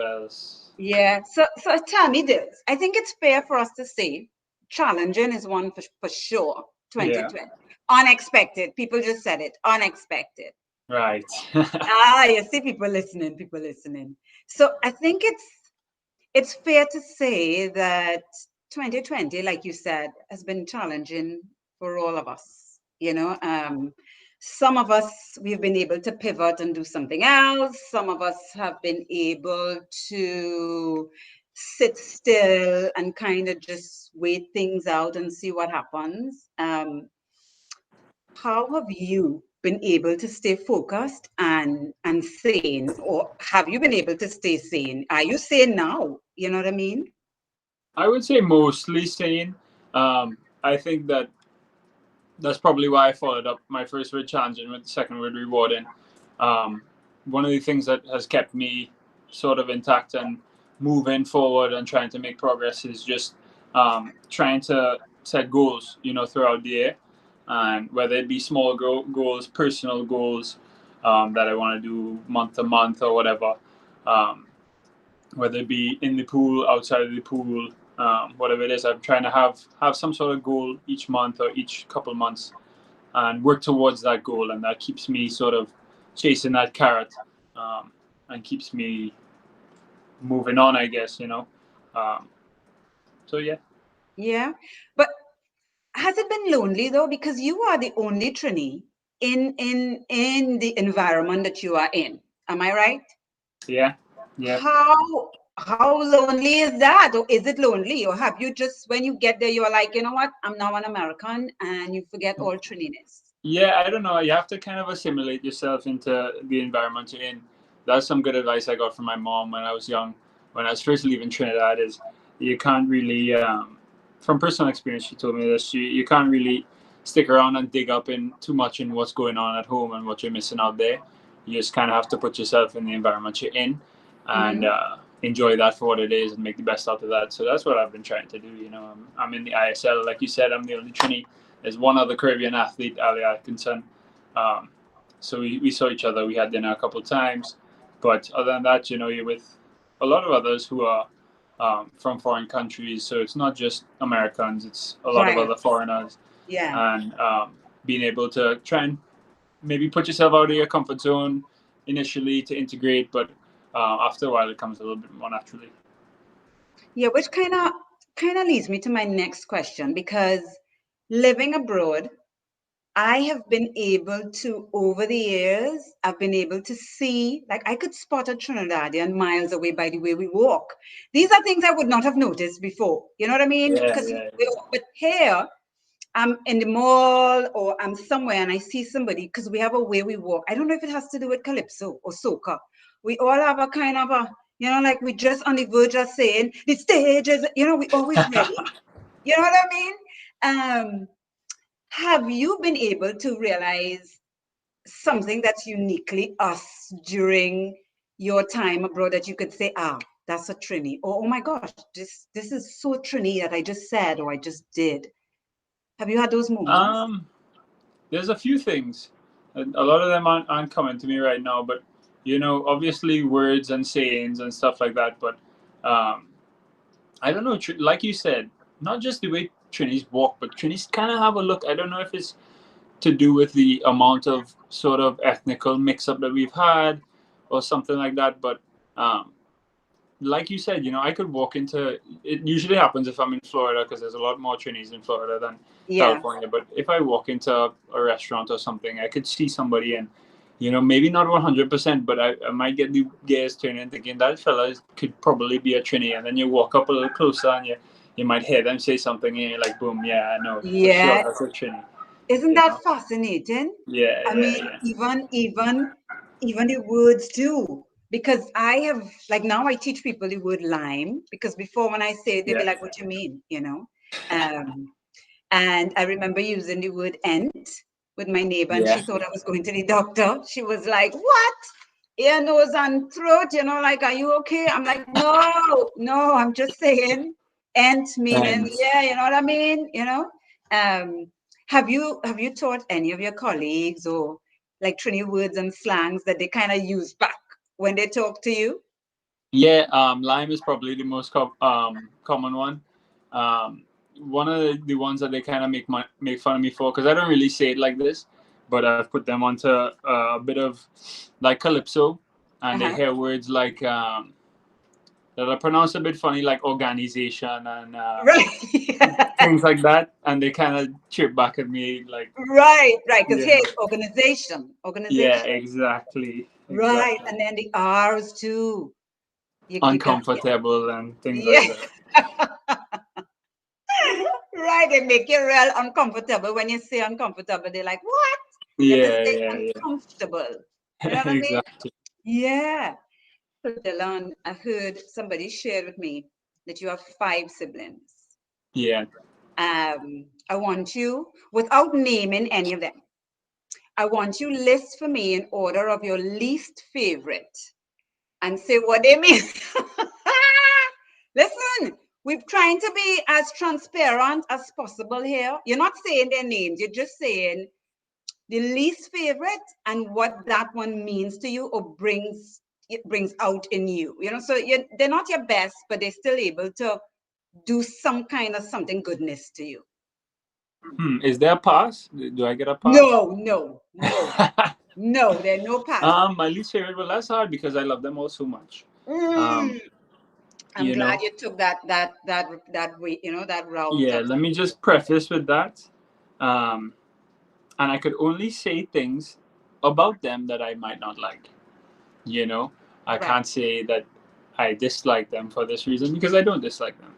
Speaker 5: Yeah. So tell me this. I think it's fair for us to say challenging is one for sure. 2020. Yeah. Unexpected. People just said it. Unexpected.
Speaker 6: Right.
Speaker 5: You see, people listening. So I think it's fair to say that 2020, like you said, has been challenging for all of us. Some of us, we've been able to pivot and do something else. Some of us have been able to sit still and kind of just wait things out and see what happens. How have you been able to stay focused and sane, or have you been able to stay sane? Are you sane now? You know what I mean?
Speaker 6: I would say mostly sane. I think that's probably why I followed up my first word challenging with the second word rewarding. One of the things that has kept me sort of intact and moving forward and trying to make progress is just trying to set goals, throughout the year, and whether it be small goals, personal goals that I want to do month to month or whatever. Whether it be in the pool, outside of the pool, whatever it is, I'm trying to have some sort of goal each month or each couple months, and work towards that goal, and that keeps me sort of chasing that carrot, and keeps me moving on, I guess. So yeah.
Speaker 5: Yeah. But has it been lonely though? Because you are the only Trini in the environment that you are in. Am I right?
Speaker 6: Yeah.
Speaker 5: How lonely is that? Or is it lonely? Or have you just, when you get there, you're like, you know what, I'm now an American, and you forget all Trininess?
Speaker 6: Yeah, I don't know. You have to kind of assimilate yourself into the environment you're in. That's some good advice I got from my mom when I was young. When I was first leaving Trinidad, is you can't really, from personal experience, she told me this. You can't really stick around and dig up in too much in what's going on at home and what you're missing out there. You just kind of have to put yourself in the environment you're in, and enjoy that for what it is and make the best out of that. So that's what I've been trying to do. I'm in the ISL, like you said. I'm the only Trini. There's one other Caribbean athlete, Ali Atkinson. So we saw each other. We had dinner a couple of times. But other than that, you're with a lot of others who are from foreign countries. So it's not just Americans. It's a lot of other foreigners.
Speaker 5: Yeah.
Speaker 6: And being able to try and maybe put yourself out of your comfort zone initially to integrate. But after a while, it comes a little bit more naturally.
Speaker 5: Yeah, which kind of leads me to my next question, because living abroad, I have been able to, over the years, I've been able to see, like I could spot a Trinidadian miles away by the way we walk. These are things I would not have noticed before. You know what I mean? But here, I'm in the mall or I'm somewhere and I see somebody, because we have a way we walk. I don't know if it has to do with Calypso or Soca. We all have a kind of a, like we just on the verge of saying, the stage is, we always ready. You know what I mean? Have you been able to realize something that's uniquely us during your time abroad that you could say, that's a Trini, or oh my gosh, this is so Trini that I just said or I just did? Have you had those moments?
Speaker 6: There's a few things. A lot of them aren't coming to me right now, but obviously words and sayings and stuff like that. But I don't know. Like you said, not just the way Trinis walk, but Trinis kind of have a look. I don't know if it's to do with the amount of sort of ethnical mix-up that we've had or something like that. But like you said, I could walk into, it usually happens if I'm in Florida, because there's a lot more Trinis in Florida than California. But if I walk into a restaurant or something, I could see somebody and, maybe not 100%, but I might get the gaze turning thinking that fella could probably be a Trini. And then you walk up a little closer and you might hear them say something and you're like, boom, yeah, I know. For sure, that's a Trini.
Speaker 5: Isn't that fascinating?
Speaker 6: Yeah.
Speaker 5: I mean, even the words too. Because I have, like now I teach people the word lime, because before when I say it, they'd be like, what do you mean? And I remember using the word ent with my neighbor, and she thought I was going to the doctor. She was like, what? Ear, nose, and throat, like, are you okay? I'm like, no, I'm just saying ent meaning, yeah, you know what I mean? Have you taught any of your colleagues or like Trini words and slangs that they kind of use back when they talk to you?
Speaker 6: Yeah, lime is probably the most common one. One of the ones that they kind of make fun of me for, because I don't really say it like this, but I've put them onto a bit of like Calypso, and they hear words like that are pronounced a bit funny, like organization and things like that, and they kind of chirp back at me like
Speaker 5: because here it's organization.
Speaker 6: Yeah, exactly.
Speaker 5: Right, and then the R's too. You got,
Speaker 6: uncomfortable and things
Speaker 5: yeah.
Speaker 6: like that.
Speaker 5: Right, they make you real uncomfortable. When you say uncomfortable, they're like, what? You have to
Speaker 6: Yeah,
Speaker 5: say
Speaker 6: yeah,
Speaker 5: uncomfortable. You know
Speaker 6: yeah.
Speaker 5: what I mean?
Speaker 6: Exactly.
Speaker 5: Yeah. So Dylan, I heard somebody shared with me that you have 5 siblings.
Speaker 6: Yeah.
Speaker 5: I want you, without naming any of them, I want you list for me in order of your least favorite and say what they mean. Listen, we're trying to be as transparent as possible here. You're not saying their names, you're just saying the least favorite and what that one means to you or brings out in you. You know, so they're not your best, but they're still able to do some kind of something goodness to you.
Speaker 6: Is there a pass? Do I get a pass?
Speaker 5: No, there are no passes.
Speaker 6: My least favorite. Well, that's hard because I love them all so much.
Speaker 5: I'm
Speaker 6: You
Speaker 5: glad
Speaker 6: know.
Speaker 5: you took that way, you know, that route.
Speaker 6: Yeah. Let me just preface with that. And I could only say things about them that I might not like. You know, I
Speaker 5: Right.
Speaker 6: can't say that I dislike them for this reason because I don't dislike them.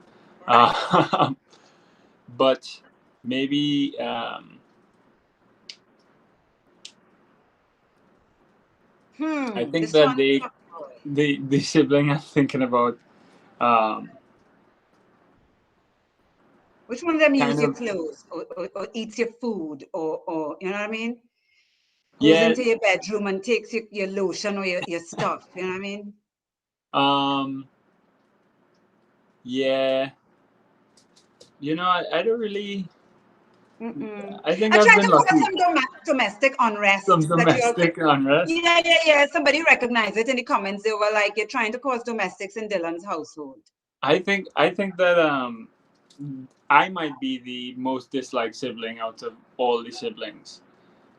Speaker 5: Right.
Speaker 6: But maybe I think
Speaker 5: This
Speaker 6: that
Speaker 5: one.
Speaker 6: the sibling I'm thinking about
Speaker 5: Which one of them
Speaker 6: kind
Speaker 5: use your
Speaker 6: of
Speaker 5: clothes or eats your food or you know what I mean? Goes
Speaker 6: yeah
Speaker 5: into your bedroom and takes your lotion or your stuff, you know what I mean?
Speaker 6: um yeah, you know, I don't really.
Speaker 5: Mm-mm.
Speaker 6: I think
Speaker 5: I
Speaker 6: I've
Speaker 5: tried
Speaker 6: been
Speaker 5: to put up
Speaker 6: lucky.
Speaker 5: some domestic unrest
Speaker 6: Some
Speaker 5: that you're.
Speaker 6: domestic unrest.
Speaker 5: Yeah. Somebody recognized it in the comments. They were like, "You're trying to cause domestics in Dylan's household."
Speaker 6: I think that I might be the most disliked sibling out of all the siblings,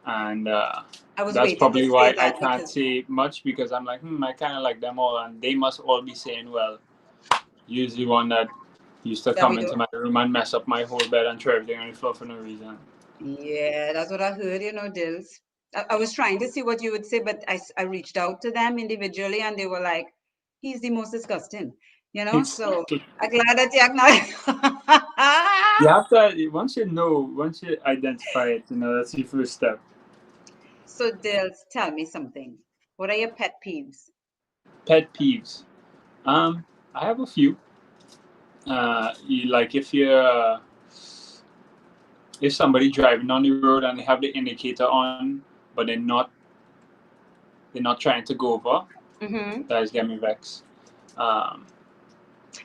Speaker 6: and
Speaker 5: I was
Speaker 6: that's
Speaker 5: waiting to
Speaker 6: probably
Speaker 5: say
Speaker 6: why I
Speaker 5: that
Speaker 6: can't
Speaker 5: because
Speaker 6: say much because I'm like, I kind of like them all, and they must all be saying, well, you're the one that used to
Speaker 5: that
Speaker 6: come
Speaker 5: we do.
Speaker 6: into my room and mess up my whole bed and throw everything on the floor for no reason.
Speaker 5: Yeah, that's what I heard, you know, Dills. I was trying to see what you would say, but I reached out to them individually and they were like, he's the most disgusting, you know? So
Speaker 6: Exactly.
Speaker 5: I'm glad that you acknowledge.
Speaker 6: You have to once you identify it, that's your first step.
Speaker 5: So, Dills, tell me something. What are your pet peeves?
Speaker 6: Pet peeves. I have a few. Like if somebody driving on the road and they have the indicator on, but they're not trying to go over,
Speaker 5: Mm-hmm.
Speaker 6: that is getting me vexed. Um,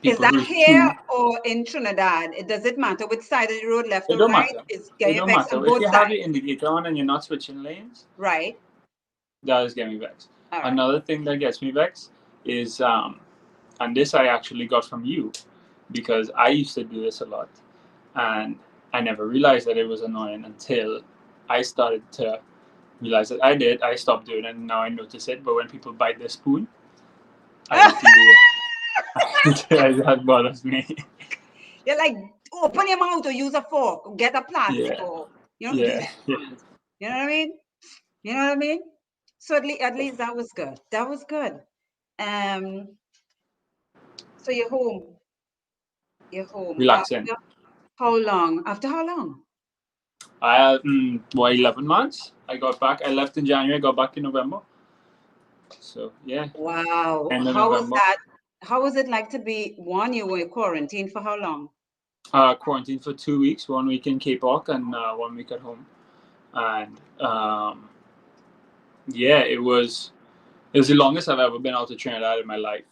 Speaker 5: Is
Speaker 6: people
Speaker 5: that
Speaker 6: who
Speaker 5: here
Speaker 6: chew.
Speaker 5: or in Trinidad? Does it matter which side of the road, left
Speaker 6: It
Speaker 5: or
Speaker 6: don't
Speaker 5: right?
Speaker 6: matter.
Speaker 5: It's
Speaker 6: It
Speaker 5: getting
Speaker 6: don't
Speaker 5: vexed on
Speaker 6: matter. If
Speaker 5: both
Speaker 6: you have the
Speaker 5: sides,
Speaker 6: indicator on and you're not switching lanes,
Speaker 5: right?
Speaker 6: that is getting me vexed.
Speaker 5: All right.
Speaker 6: Another thing that gets me vexed is and this I actually got from you because I used to do this a lot and I never realized that it was annoying until I started to realize that I stopped doing it and now I notice it. But when people bite their spoon, I feel that bothers me.
Speaker 5: You're like, open your mouth or use a fork, or get a plastic,
Speaker 6: Yeah,
Speaker 5: or you know, use
Speaker 6: yeah,
Speaker 5: your hands. You know what I mean? You know what I mean? So at least that was good. That was good. Um, so you're home. You're home.
Speaker 6: relaxing.
Speaker 5: After how long? After how long?
Speaker 6: I 11 months. I got back. I left in January. Got back in November. So yeah,
Speaker 5: Wow.
Speaker 6: end of
Speaker 5: How was
Speaker 6: November.
Speaker 5: that? How was it like to be one? You were quarantined for how long?
Speaker 6: Quarantined for 2 weeks. 1 week in Cape Park and 1 week at home. And yeah, it was the longest I've ever been out of Trinidad in my life.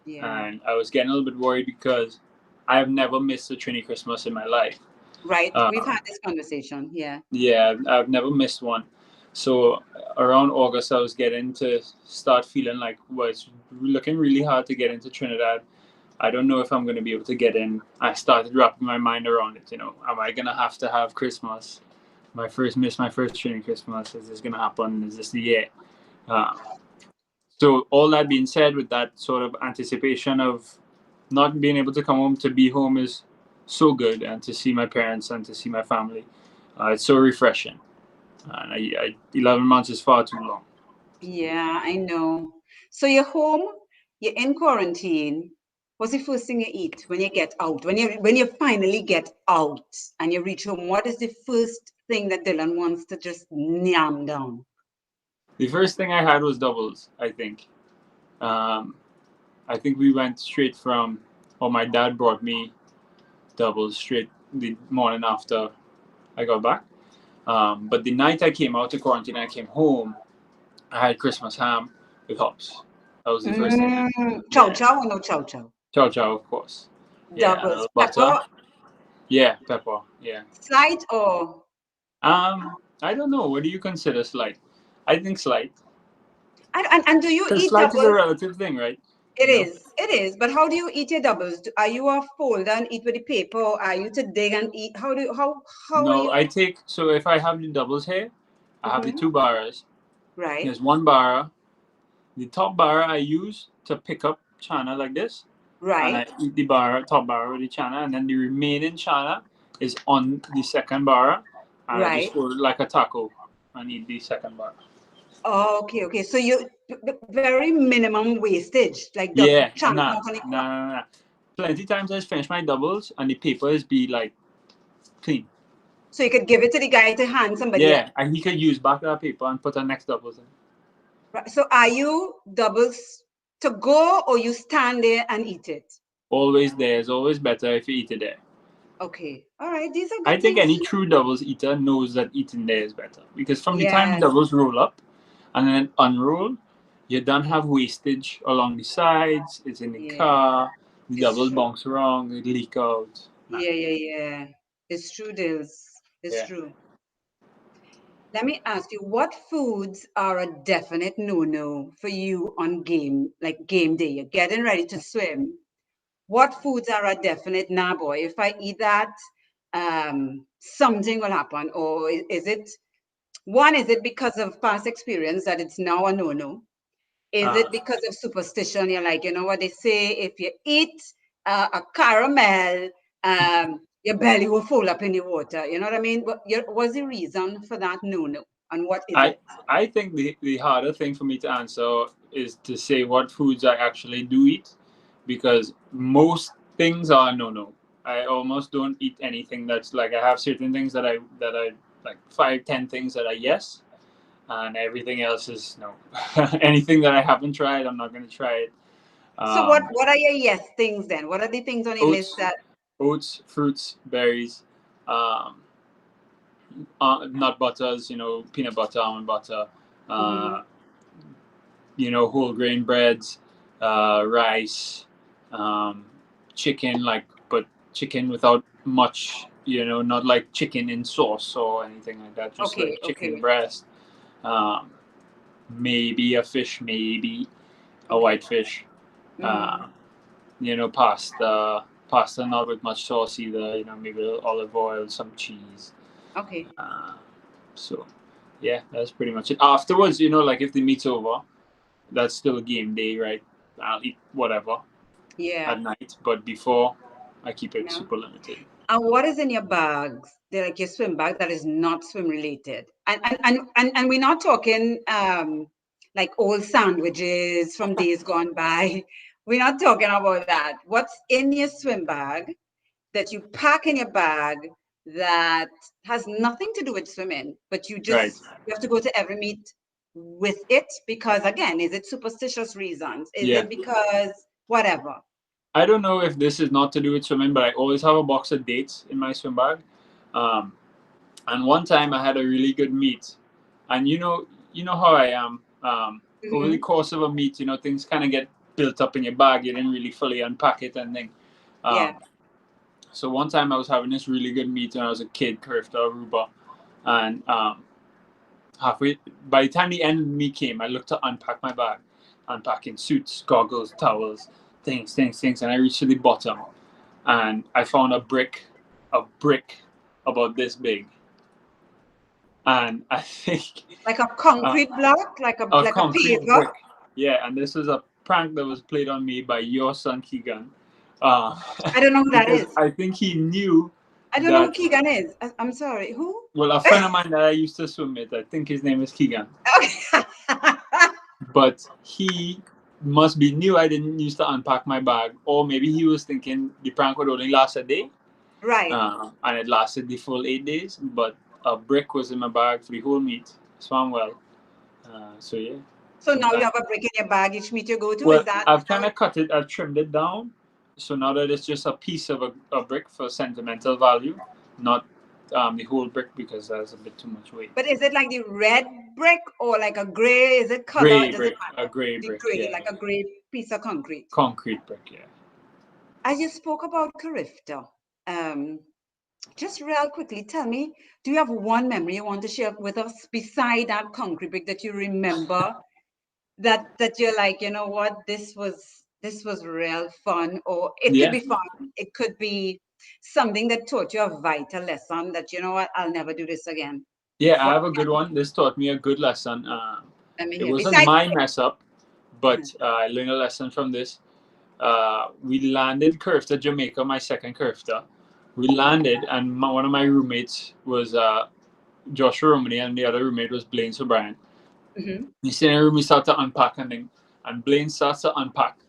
Speaker 5: Yeah.
Speaker 6: And I was getting a little bit worried because I have never missed a Trini Christmas in my life.
Speaker 5: Right. We've
Speaker 6: Uh,
Speaker 5: had this conversation. Yeah.
Speaker 6: yeah, I've never missed one. So around August, I was getting to start feeling like, well, it's looking really hard to get into Trinidad. I don't know if I'm going to be able to get in. I started wrapping my mind around it. Am I going to have Christmas? My first Trini Christmas. Is this going to happen? Is this the year? Uh, so all that being said, with that sort of anticipation of not being able to come home, to be home is so good, and to see my parents and to see my family, it's so refreshing. And 11 months is far too long.
Speaker 5: Yeah, I know. So you're home. you're in quarantine. What's the first thing you eat when you get out? When you finally get out and you reach home, what is the first thing that Dylan wants to just yam down?
Speaker 6: The first thing I had was doubles, I think. I think we went straight from, or my dad brought me doubles straight the morning after I got back. But the night I came out of quarantine, I came home, I had Christmas ham with hops. That was the first thing.
Speaker 5: Chow
Speaker 6: Yeah.
Speaker 5: chow or no chow chow?
Speaker 6: Chow chow, of course. Yeah, and a
Speaker 5: Doubles.
Speaker 6: little butter.
Speaker 5: Pepper,
Speaker 6: Yeah, pepper. Yeah.
Speaker 5: slight or?
Speaker 6: I don't know. What do you consider slight? I think slight.
Speaker 5: And do you
Speaker 6: Because
Speaker 5: eat
Speaker 6: slight is a
Speaker 5: doubles?
Speaker 6: relative thing, right?
Speaker 5: It
Speaker 6: You know?
Speaker 5: is. It is. But how do you eat your doubles? Are you a folder and eat with the paper, or are you to dig and eat? How are
Speaker 6: No,
Speaker 5: you?
Speaker 6: I take, so if I have the doubles here, I have the
Speaker 5: Mhm.
Speaker 6: two barras.
Speaker 5: Right.
Speaker 6: There's one barra. The top barra I use to pick up chana like this. And I
Speaker 5: Right.
Speaker 6: eat the barra, top barra with the chana. And then the remaining chana is on the second barra. And I just
Speaker 5: Right.
Speaker 6: fold it like a taco and eat the second barra.
Speaker 5: Oh, okay. Okay. So you very minimum wastage, like the
Speaker 6: Yeah,
Speaker 5: chunk
Speaker 6: nah,
Speaker 5: not on the
Speaker 6: nah, nah, nah. Plenty times I finish my doubles and the papers be like clean.
Speaker 5: So you could give it to the guy to hand somebody else.
Speaker 6: Yeah, and he could use back that paper and put our next doubles in.
Speaker 5: Right. So are you doubles to go, or you stand there and eat it?
Speaker 6: Always there is always better if you eat it there.
Speaker 5: Okay. All right. These are
Speaker 6: I
Speaker 5: good
Speaker 6: think
Speaker 5: things.
Speaker 6: any true doubles eater knows that eating there is better. Because from the time
Speaker 5: Yes.
Speaker 6: doubles roll up and then unroll, you don't have wastage along the sides, it's in the
Speaker 5: Yeah.
Speaker 6: car, the
Speaker 5: It's
Speaker 6: doubles
Speaker 5: true.
Speaker 6: bounce wrong, they leak out. Nah.
Speaker 5: Yeah. It's true, Dills. It's
Speaker 6: Yeah.
Speaker 5: true. Let me ask you, what foods are a definite no-no for you on game day? You're getting ready to swim. What foods are a definite nah boy? If I eat that, something will happen. Or is it because of past experience that it's now a no-no? Is
Speaker 6: Uh,
Speaker 5: it because of superstition? You're like, you know what they say, if you eat a caramel, your belly will fall up in the water. You know what I mean? What's the reason for that no-no? And what is
Speaker 6: I
Speaker 5: it?
Speaker 6: I think the harder thing for me to answer is to say what foods I actually do eat, because most things are no. I almost don't eat anything that's like, I have certain things that I like 5, 10 things that are yes, and everything else is no. Anything that I haven't tried, I'm not gonna try it.
Speaker 5: So
Speaker 6: Um,
Speaker 5: what are your yes things then? What are the things on the list
Speaker 6: oats,
Speaker 5: that
Speaker 6: oats, fruits, berries, um, nut butters, peanut butter, almond butter,
Speaker 5: mhm.
Speaker 6: uh, whole grain breads, rice, um, chicken, but chicken without much, not like chicken in sauce or anything like that, just
Speaker 5: Okay,
Speaker 6: like chicken
Speaker 5: okay.
Speaker 6: breast, um, maybe a fish, maybe a
Speaker 5: Okay.
Speaker 6: white fish,
Speaker 5: Mhm.
Speaker 6: uh, pasta not with much sauce either, maybe a little olive oil, some cheese.
Speaker 5: Okay.
Speaker 6: Uh, so, yeah, that's pretty much it. Afterwards, like if the meat's over, that's still a game day, right? I'll eat whatever
Speaker 5: Yeah.
Speaker 6: at night, but before, I keep it
Speaker 5: No.
Speaker 6: super limited.
Speaker 5: And what is in your bags? They're like your swim bag that is not swim related. And we're not talking like old sandwiches from days gone by. We're not talking about that. What's in your swim bag that you pack in your bag that has nothing to do with swimming, but you
Speaker 6: Right.
Speaker 5: have to go to every meet with it because again, is it superstitious reasons? Is
Speaker 6: Yeah.
Speaker 5: it because whatever?
Speaker 6: I don't know if this is not to do with swimming, but I always have a box of dates in my swim bag. Um, and one time I had a really good meet, and you know how I am. Over the
Speaker 5: Mhm.
Speaker 6: course of a meet, things kind of get built up in your bag. You didn't really fully unpack it and then.
Speaker 5: Yeah.
Speaker 6: So one time I was having this really good meet when I was a kid, Curved Aruba, and halfway, by the time the end of me came, I looked to unpack my bag, unpacking suits, goggles, towels, things, and I reached to the bottom, and I found a brick about this big, and I think
Speaker 5: Like a
Speaker 6: uh,
Speaker 5: concrete block, like a
Speaker 6: a
Speaker 5: like a
Speaker 6: concrete
Speaker 5: paver.
Speaker 6: brick. Yeah, and this was a prank that was played on me by your son Keegan,
Speaker 5: I don't know who that
Speaker 6: because
Speaker 5: is.
Speaker 6: I think he knew
Speaker 5: I don't know who
Speaker 6: that.
Speaker 5: Keegan is. I'm sorry. Who?
Speaker 6: Well, a friend of mine that I used to swim with, I think his name is Keegan,
Speaker 5: Okay.
Speaker 6: but he must be new. I didn't used to unpack my bag, or maybe he was thinking the prank would only last a day,
Speaker 5: Right.
Speaker 6: and it lasted the full 8 days. But a brick was in my bag for the whole meet. Swam well. So yeah.
Speaker 5: So now you
Speaker 6: Sometimes.
Speaker 5: have a brick in your bag each meet you go to.
Speaker 6: Well,
Speaker 5: Is that
Speaker 6: I've kind of cut it. I've trimmed it down, so now that it's just a piece of a brick for sentimental value, not the whole brick because that's a bit too much weight.
Speaker 5: But is it like the red brick or like a gray? Is it color?
Speaker 6: Gray
Speaker 5: Does
Speaker 6: brick,
Speaker 5: it matter?
Speaker 6: a gray
Speaker 5: The
Speaker 6: brick,
Speaker 5: gray,
Speaker 6: yeah,
Speaker 5: like a gray piece of concrete.
Speaker 6: concrete brick, yeah.
Speaker 5: As you spoke about Carifta, just real quickly, tell me, do you have one memory you want to share with us beside that concrete brick that you remember that you're like, you know what, this was real fun, or it could
Speaker 6: Yeah,
Speaker 5: be fun, it could be something that taught you a vital lesson that, you know what, I'll never do this again.
Speaker 6: yeah. I
Speaker 5: What?
Speaker 6: have a good one. This taught me a good lesson.
Speaker 5: Let me
Speaker 6: It
Speaker 5: hear.
Speaker 6: wasn't
Speaker 5: Besides,
Speaker 6: my mess up, but I learned a lesson from this. We landed Curfta, Jamaica, my second Curfta. We landed, and one of my roommates was Joshua Romney, and the other roommate was Blaine Sobrian.
Speaker 5: mm-hmm.
Speaker 6: We sit in a room, we start to unpack, and Blaine starts to unpack.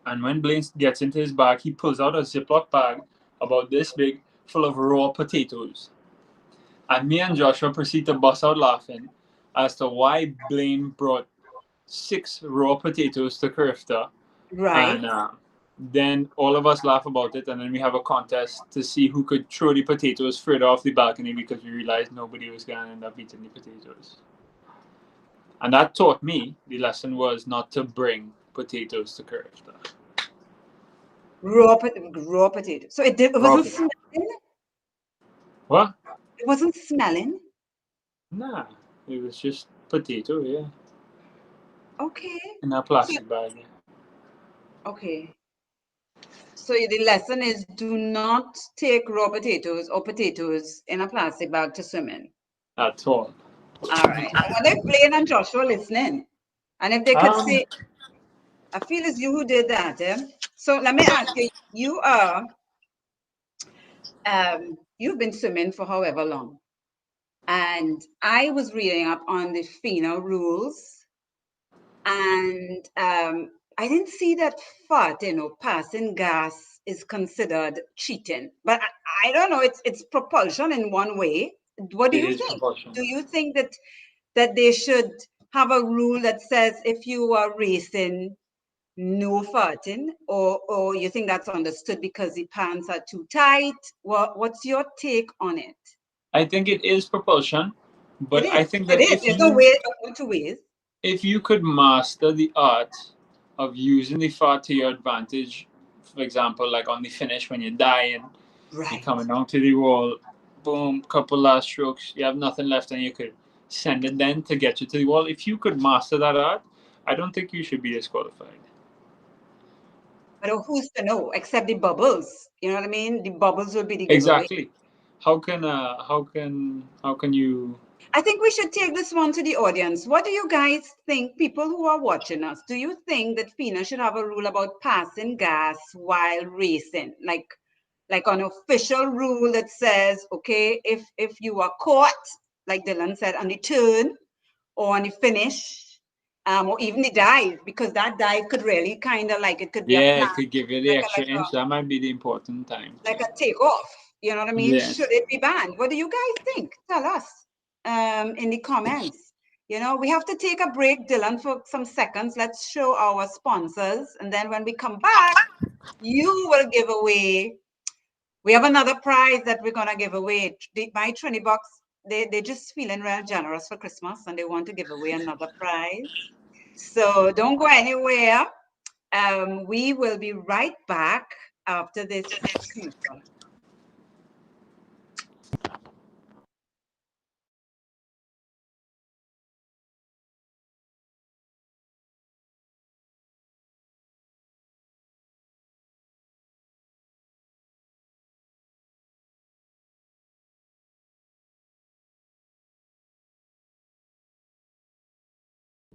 Speaker 6: And when Blaine gets into his bag, he pulls out a Ziploc bag about this big, full of raw potatoes. And me and Joshua proceed to bust out laughing as to why Blaine brought 6 raw potatoes to Curfta.
Speaker 5: Right.
Speaker 6: And then all of us laugh about it, and then we have a contest to see who could throw the potatoes further off the balcony because we realized nobody was going to end up eating the potatoes. And that taught me the lesson was not to bring potatoes to Curfta.
Speaker 5: Raw potato. So it wasn't smelling.
Speaker 6: What?
Speaker 5: It wasn't smelling.
Speaker 6: Nah, it was just potato, yeah,
Speaker 5: Okay.
Speaker 6: in a
Speaker 5: So,
Speaker 6: plastic bag.
Speaker 5: okay. So the lesson is do not take raw potatoes or potatoes in a plastic bag to swim in.
Speaker 6: At all.
Speaker 5: All right. I wonder if Blaine and Joshua listening. And if they could say, I feel it's you who did that. So let me ask you, you've been swimming for however long. And I was reading up on the FINA rules. And I didn't see that fart, passing gas is considered cheating. But I don't know, it's propulsion in one way. What do
Speaker 6: It
Speaker 5: you
Speaker 6: is
Speaker 5: think?
Speaker 6: propulsion.
Speaker 5: Do you think that they should have a rule that says if you are racing, no farting, or you think that's understood because the pants are too tight? What's your take on it?
Speaker 6: I think it is propulsion,
Speaker 5: It
Speaker 6: but I
Speaker 5: is.
Speaker 6: think
Speaker 5: It
Speaker 6: that
Speaker 5: is. There's no way, no two ways.
Speaker 6: if you could master the art of using the fart to your advantage, for example, like on the finish when you're dying, you're
Speaker 5: Right.
Speaker 6: coming down to the wall, boom, couple last strokes, you have nothing left, and you could send it then to get you to the wall. If you could master that art, I don't think you should be disqualified.
Speaker 5: But who's to know? Except the bubbles. You know what I mean? The bubbles will be the giveaway.
Speaker 6: Exactly. How can you?
Speaker 5: I think we should take this one to the audience. What do you guys think, people who are watching us? Do you think that FINA should have a rule about passing gas while racing? Like an official rule that says, okay, if you are caught, like Dylan said, on the turn or on the finish, or even the dive, because that dive could really kind of like, it could be a
Speaker 6: Yeah,
Speaker 5: plan,
Speaker 6: it could give you the
Speaker 5: like
Speaker 6: extra inch. That might be the important time.
Speaker 5: a takeoff. You know what I mean?
Speaker 6: Yes.
Speaker 5: Should it be banned? What do you guys think? Tell us in the comments. We have to take a break, Dylan, for some seconds. Let's show our sponsors. And then when we come back, you will give away. We have another prize that we're going to give away. My Trini box, they're just feeling real generous for Christmas and they want to give away another prize. So don't go anywhere. We will be right back after this commercial.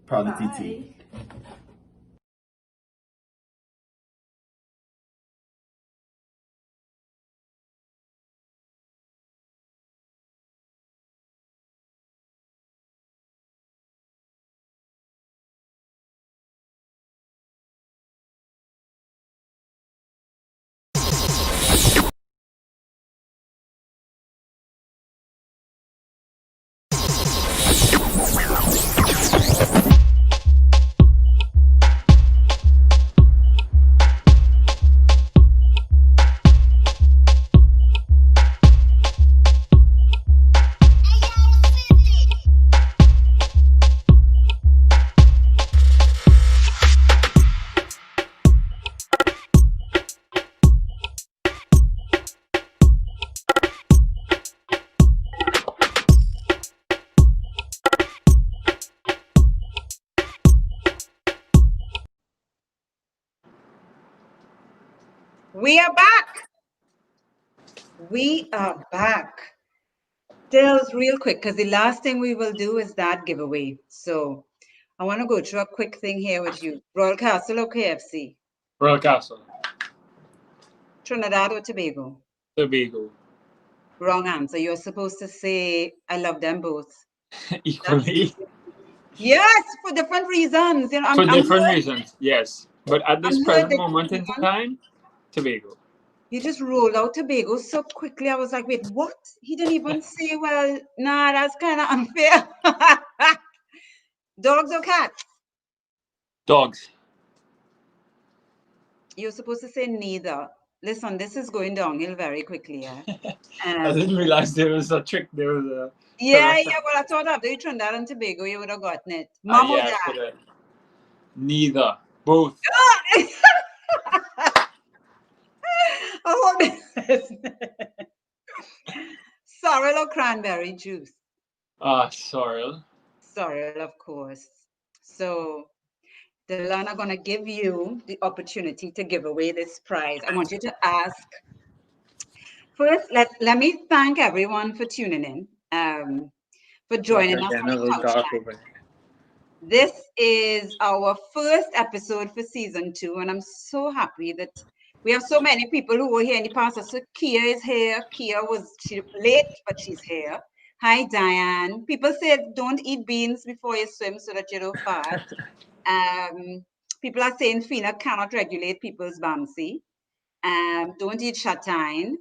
Speaker 2: Probably TT.
Speaker 5: We are back. We are back. Dills, real quick, because the last thing we will do is that giveaway. So I want to go through a quick thing here with you. Royal Castle or KFC?
Speaker 6: Royal Castle.
Speaker 5: Trinidad or Tobago?
Speaker 6: Tobago.
Speaker 5: Wrong answer. You're supposed to say, I love them both.
Speaker 6: Equally.
Speaker 5: Yes, for different reasons. You know,
Speaker 6: For different reasons, yes. But at this
Speaker 5: I'm
Speaker 6: present
Speaker 5: heard
Speaker 6: moment in
Speaker 5: that
Speaker 6: time, Tobago.
Speaker 5: you just rolled out Tobago so quickly. I was like, wait, what? He didn't even say, well, nah, that's kind of unfair. Dogs or cats?
Speaker 6: Dogs.
Speaker 5: You're supposed to say neither. Listen, this is going downhill very quickly, yeah.
Speaker 6: I didn't realize there was a trick. There was a
Speaker 5: Yeah,
Speaker 6: correct.
Speaker 5: well, I thought after you Trinidad and Tobago, you would have gotten it. Mom or
Speaker 6: Yeah,
Speaker 5: dad?
Speaker 6: neither. Both.
Speaker 5: Oh, sorrel or cranberry juice?
Speaker 6: Sorrel.
Speaker 5: Sorrel, of course. So, Dylan, I'm going to give you the opportunity to give away this prize. I want you to ask. First, let me thank everyone for tuning in, for joining us on the couch line. This is our first episode for season 2, and I'm so happy that we have so many people who were here in the past. So Kia is here. Kia was late, but she's here. Hi, Diane. People say don't eat beans before you swim so that you don't fart. People are saying Fina cannot regulate people's BAMC. Don't eat shatine.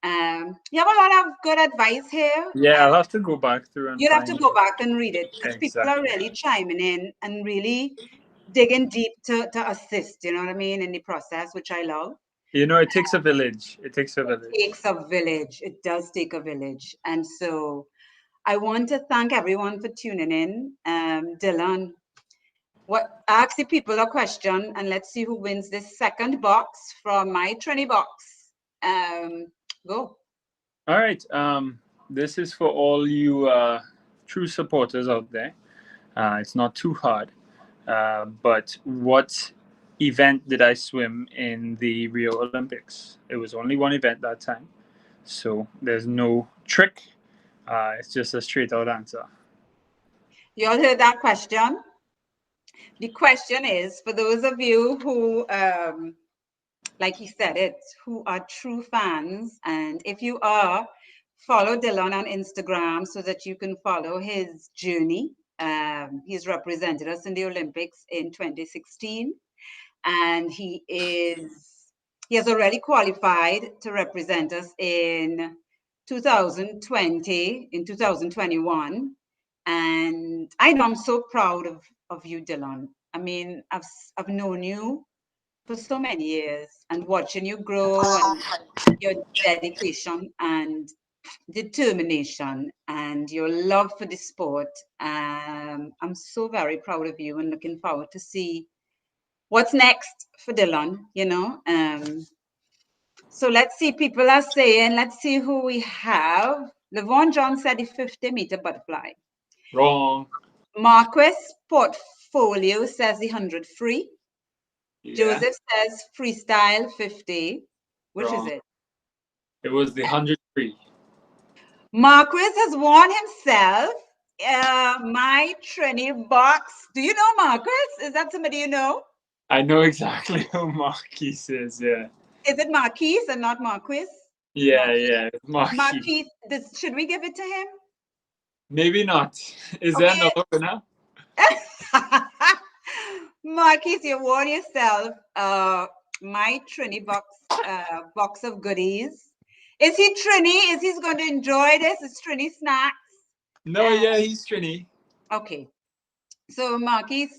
Speaker 5: You have a lot of good advice here.
Speaker 6: Yeah, I'll have to go back through and
Speaker 5: You'll have
Speaker 6: find
Speaker 5: to go back and read it because
Speaker 6: Exactly.
Speaker 5: people are really chiming in and really digging deep to assist, you know what I mean, in the process, which I love.
Speaker 6: You know, it takes a village. It takes a village.
Speaker 5: It takes a village. It does take a village. And so I want to thank everyone for tuning in. Dylan, ask the people a question and let's see who wins this second box from my Trini box. Go.
Speaker 6: All right. This is for all you true supporters out there. It's not too hard. But what event did I swim in the Rio Olympics? It was only one event that time. So there's no trick. It's just a straight out answer.
Speaker 5: You all heard that question? The question is, for those of you who, like he said it, who are true fans, and if you are, follow Dylan on Instagram so that you can follow his journey. He's represented us in the Olympics in 2016, and he has already qualified to represent us in 2020, in 2021. And I know I'm so proud of you, Dylan. I mean, I've known you for so many years and watching you grow and your dedication and determination and your love for the sport. I'm so very proud of you and looking forward to see what's next for Dylan, you know. So let's see, people are saying, let's see who we have. Levon John said the 50-meter butterfly.
Speaker 6: Wrong.
Speaker 5: Marquis Portfolio says the 100 free.
Speaker 6: Yeah.
Speaker 5: Joseph says freestyle 50. Which
Speaker 6: Wrong.
Speaker 5: is it?
Speaker 6: It was the 100 free.
Speaker 5: Marquis has won himself my Trini box. Do you know Marquis? Is that somebody you know?
Speaker 6: I know exactly who Marquis is, yeah.
Speaker 5: Is it Marquis and not Marquis?
Speaker 6: Yeah,
Speaker 5: Marquis.
Speaker 6: yeah.
Speaker 5: Marquis. Should we give it to him?
Speaker 6: Maybe not. Is
Speaker 5: Okay.
Speaker 6: there another winner?
Speaker 5: Marquis, you won yourself my Trini box of goodies. Is he Trini? Is he going to enjoy this? Is Trini snacks?
Speaker 6: No, yeah, he's Trini.
Speaker 5: Okay. So Marquis,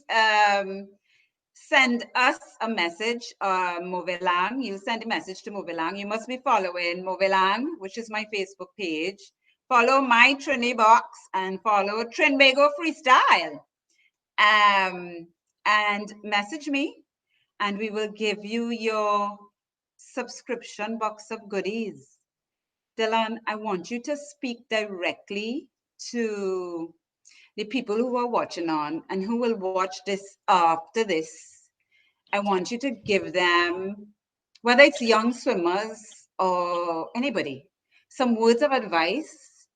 Speaker 5: send us a message, Movelang. You send a message to Movelang. You must be following Movelang, which is my Facebook page. Follow my Trini box and follow Trinbago Freestyle. And message me, and we will give you your subscription box of goodies. Dylan, I want you to speak directly to the people who are watching on and who will watch this after this. I want you to give them whether it's young swimmers or anybody, some words of advice.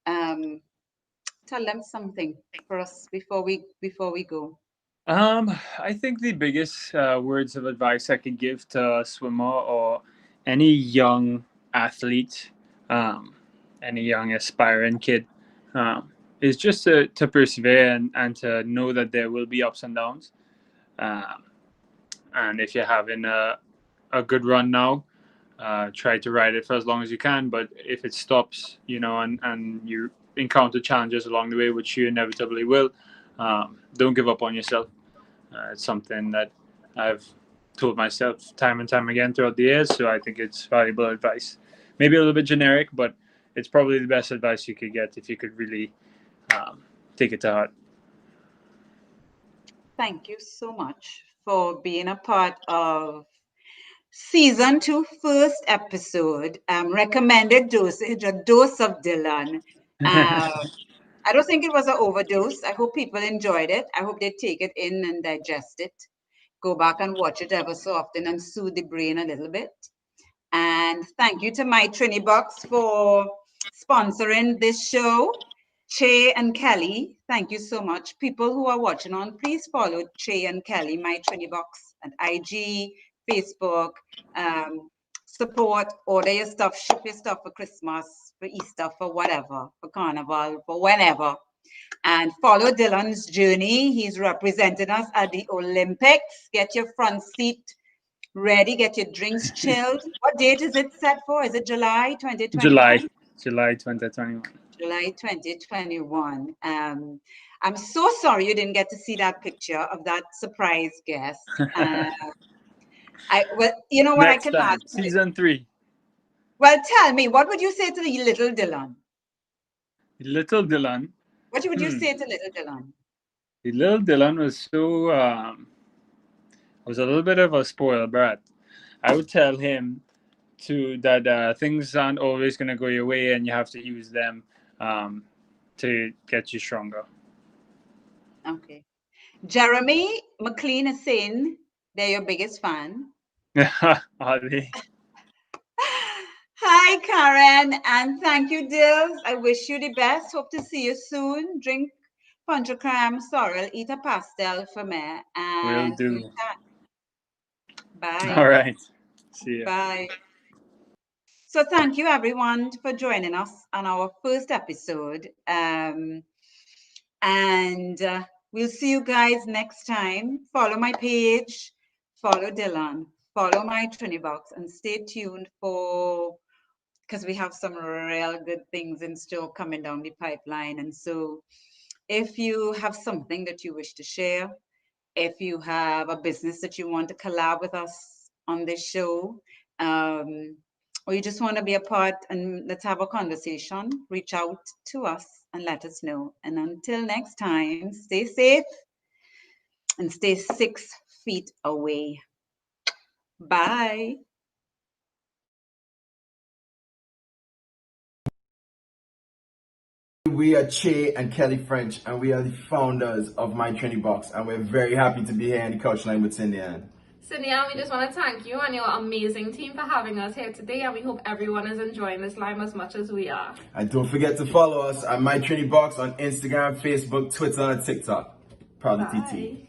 Speaker 5: Tell them something for us before we go.
Speaker 6: I think the biggest words of advice I could give to a swimmer or any young athlete, any young aspiring kid, is just to persevere and to know that there will be ups and downs. Um, and if you're having a good run now, try to ride it for as long as you can. But if it stops, and you encounter challenges along the way, which you inevitably will, don't give up on yourself. It's something that I've told myself time and time again throughout the years. So I think it's valuable advice. Maybe a little bit generic, but it's probably the best advice you could get if you could really take it to heart.
Speaker 5: Thank you so much for being a part of Season 2, first episode, Recommended Dosage, a dose of Dylan. I don't think it was an overdose. I hope people enjoyed it. I hope they take it in and digest it. Go back and watch it ever so often and soothe the brain a little bit. And thank you to my Trini Box for sponsoring this show. Che and Kelly, thank you so much. People who are watching on, please follow Che and Kelly, my Trini Box, at IG, Facebook. Support, order your stuff, ship your stuff for Christmas, for Easter, for whatever, for Carnival, for whenever. And follow Dylan's journey. He's representing us at the Olympics. Get your front seat ready, get your drinks chilled. What date is it set for? Is it July 2021?
Speaker 6: July 2021.
Speaker 5: July 2021. I'm so sorry you didn't get to see that picture of that surprise guest. You know what?
Speaker 6: Next
Speaker 5: I can
Speaker 6: time,
Speaker 5: ask.
Speaker 6: season 3.
Speaker 5: Well, tell me, what would you say to the little Dylan?
Speaker 6: Little Dylan.
Speaker 5: What would you say to little Dylan?
Speaker 6: The little Dylan was so was a little bit of a spoiled brat. I would tell him that things aren't always going to go your way, and you have to use them to get you stronger.
Speaker 5: Okay. Jeremy McLean is saying they're your biggest fan.
Speaker 6: Are they?
Speaker 5: Hi, Karen, and thank you, Dills. I wish you the best. Hope to see you soon. Drink Pontchartrain sorrel, eat a pastel for me, and
Speaker 6: Will do.
Speaker 5: Bye.
Speaker 6: All right. See you.
Speaker 5: Bye. So thank you, everyone, for joining us on our first episode. We'll see you guys next time. Follow my page, follow Dylan, follow my Trini Box, and stay tuned because we have some real good things in store coming down the pipeline. And so if you have something that you wish to share, if you have a business that you want to collab with us on this show, or you just want to be a part and let's have a conversation, reach out to us and let us know. And until next time, stay safe and stay 6 feet away. Bye.
Speaker 2: We are Che and Kelly French, and we are the founders of My Trini Box, and we're very happy to be here in the Culture Line with Cindy Ann.
Speaker 3: Cindy Ann, we just want to thank you and your amazing team for having us here today, and we hope everyone is enjoying this live as much as we are.
Speaker 2: And don't forget to follow us at My Trini Box on Instagram, Facebook, Twitter, and TikTok. Proudly TT.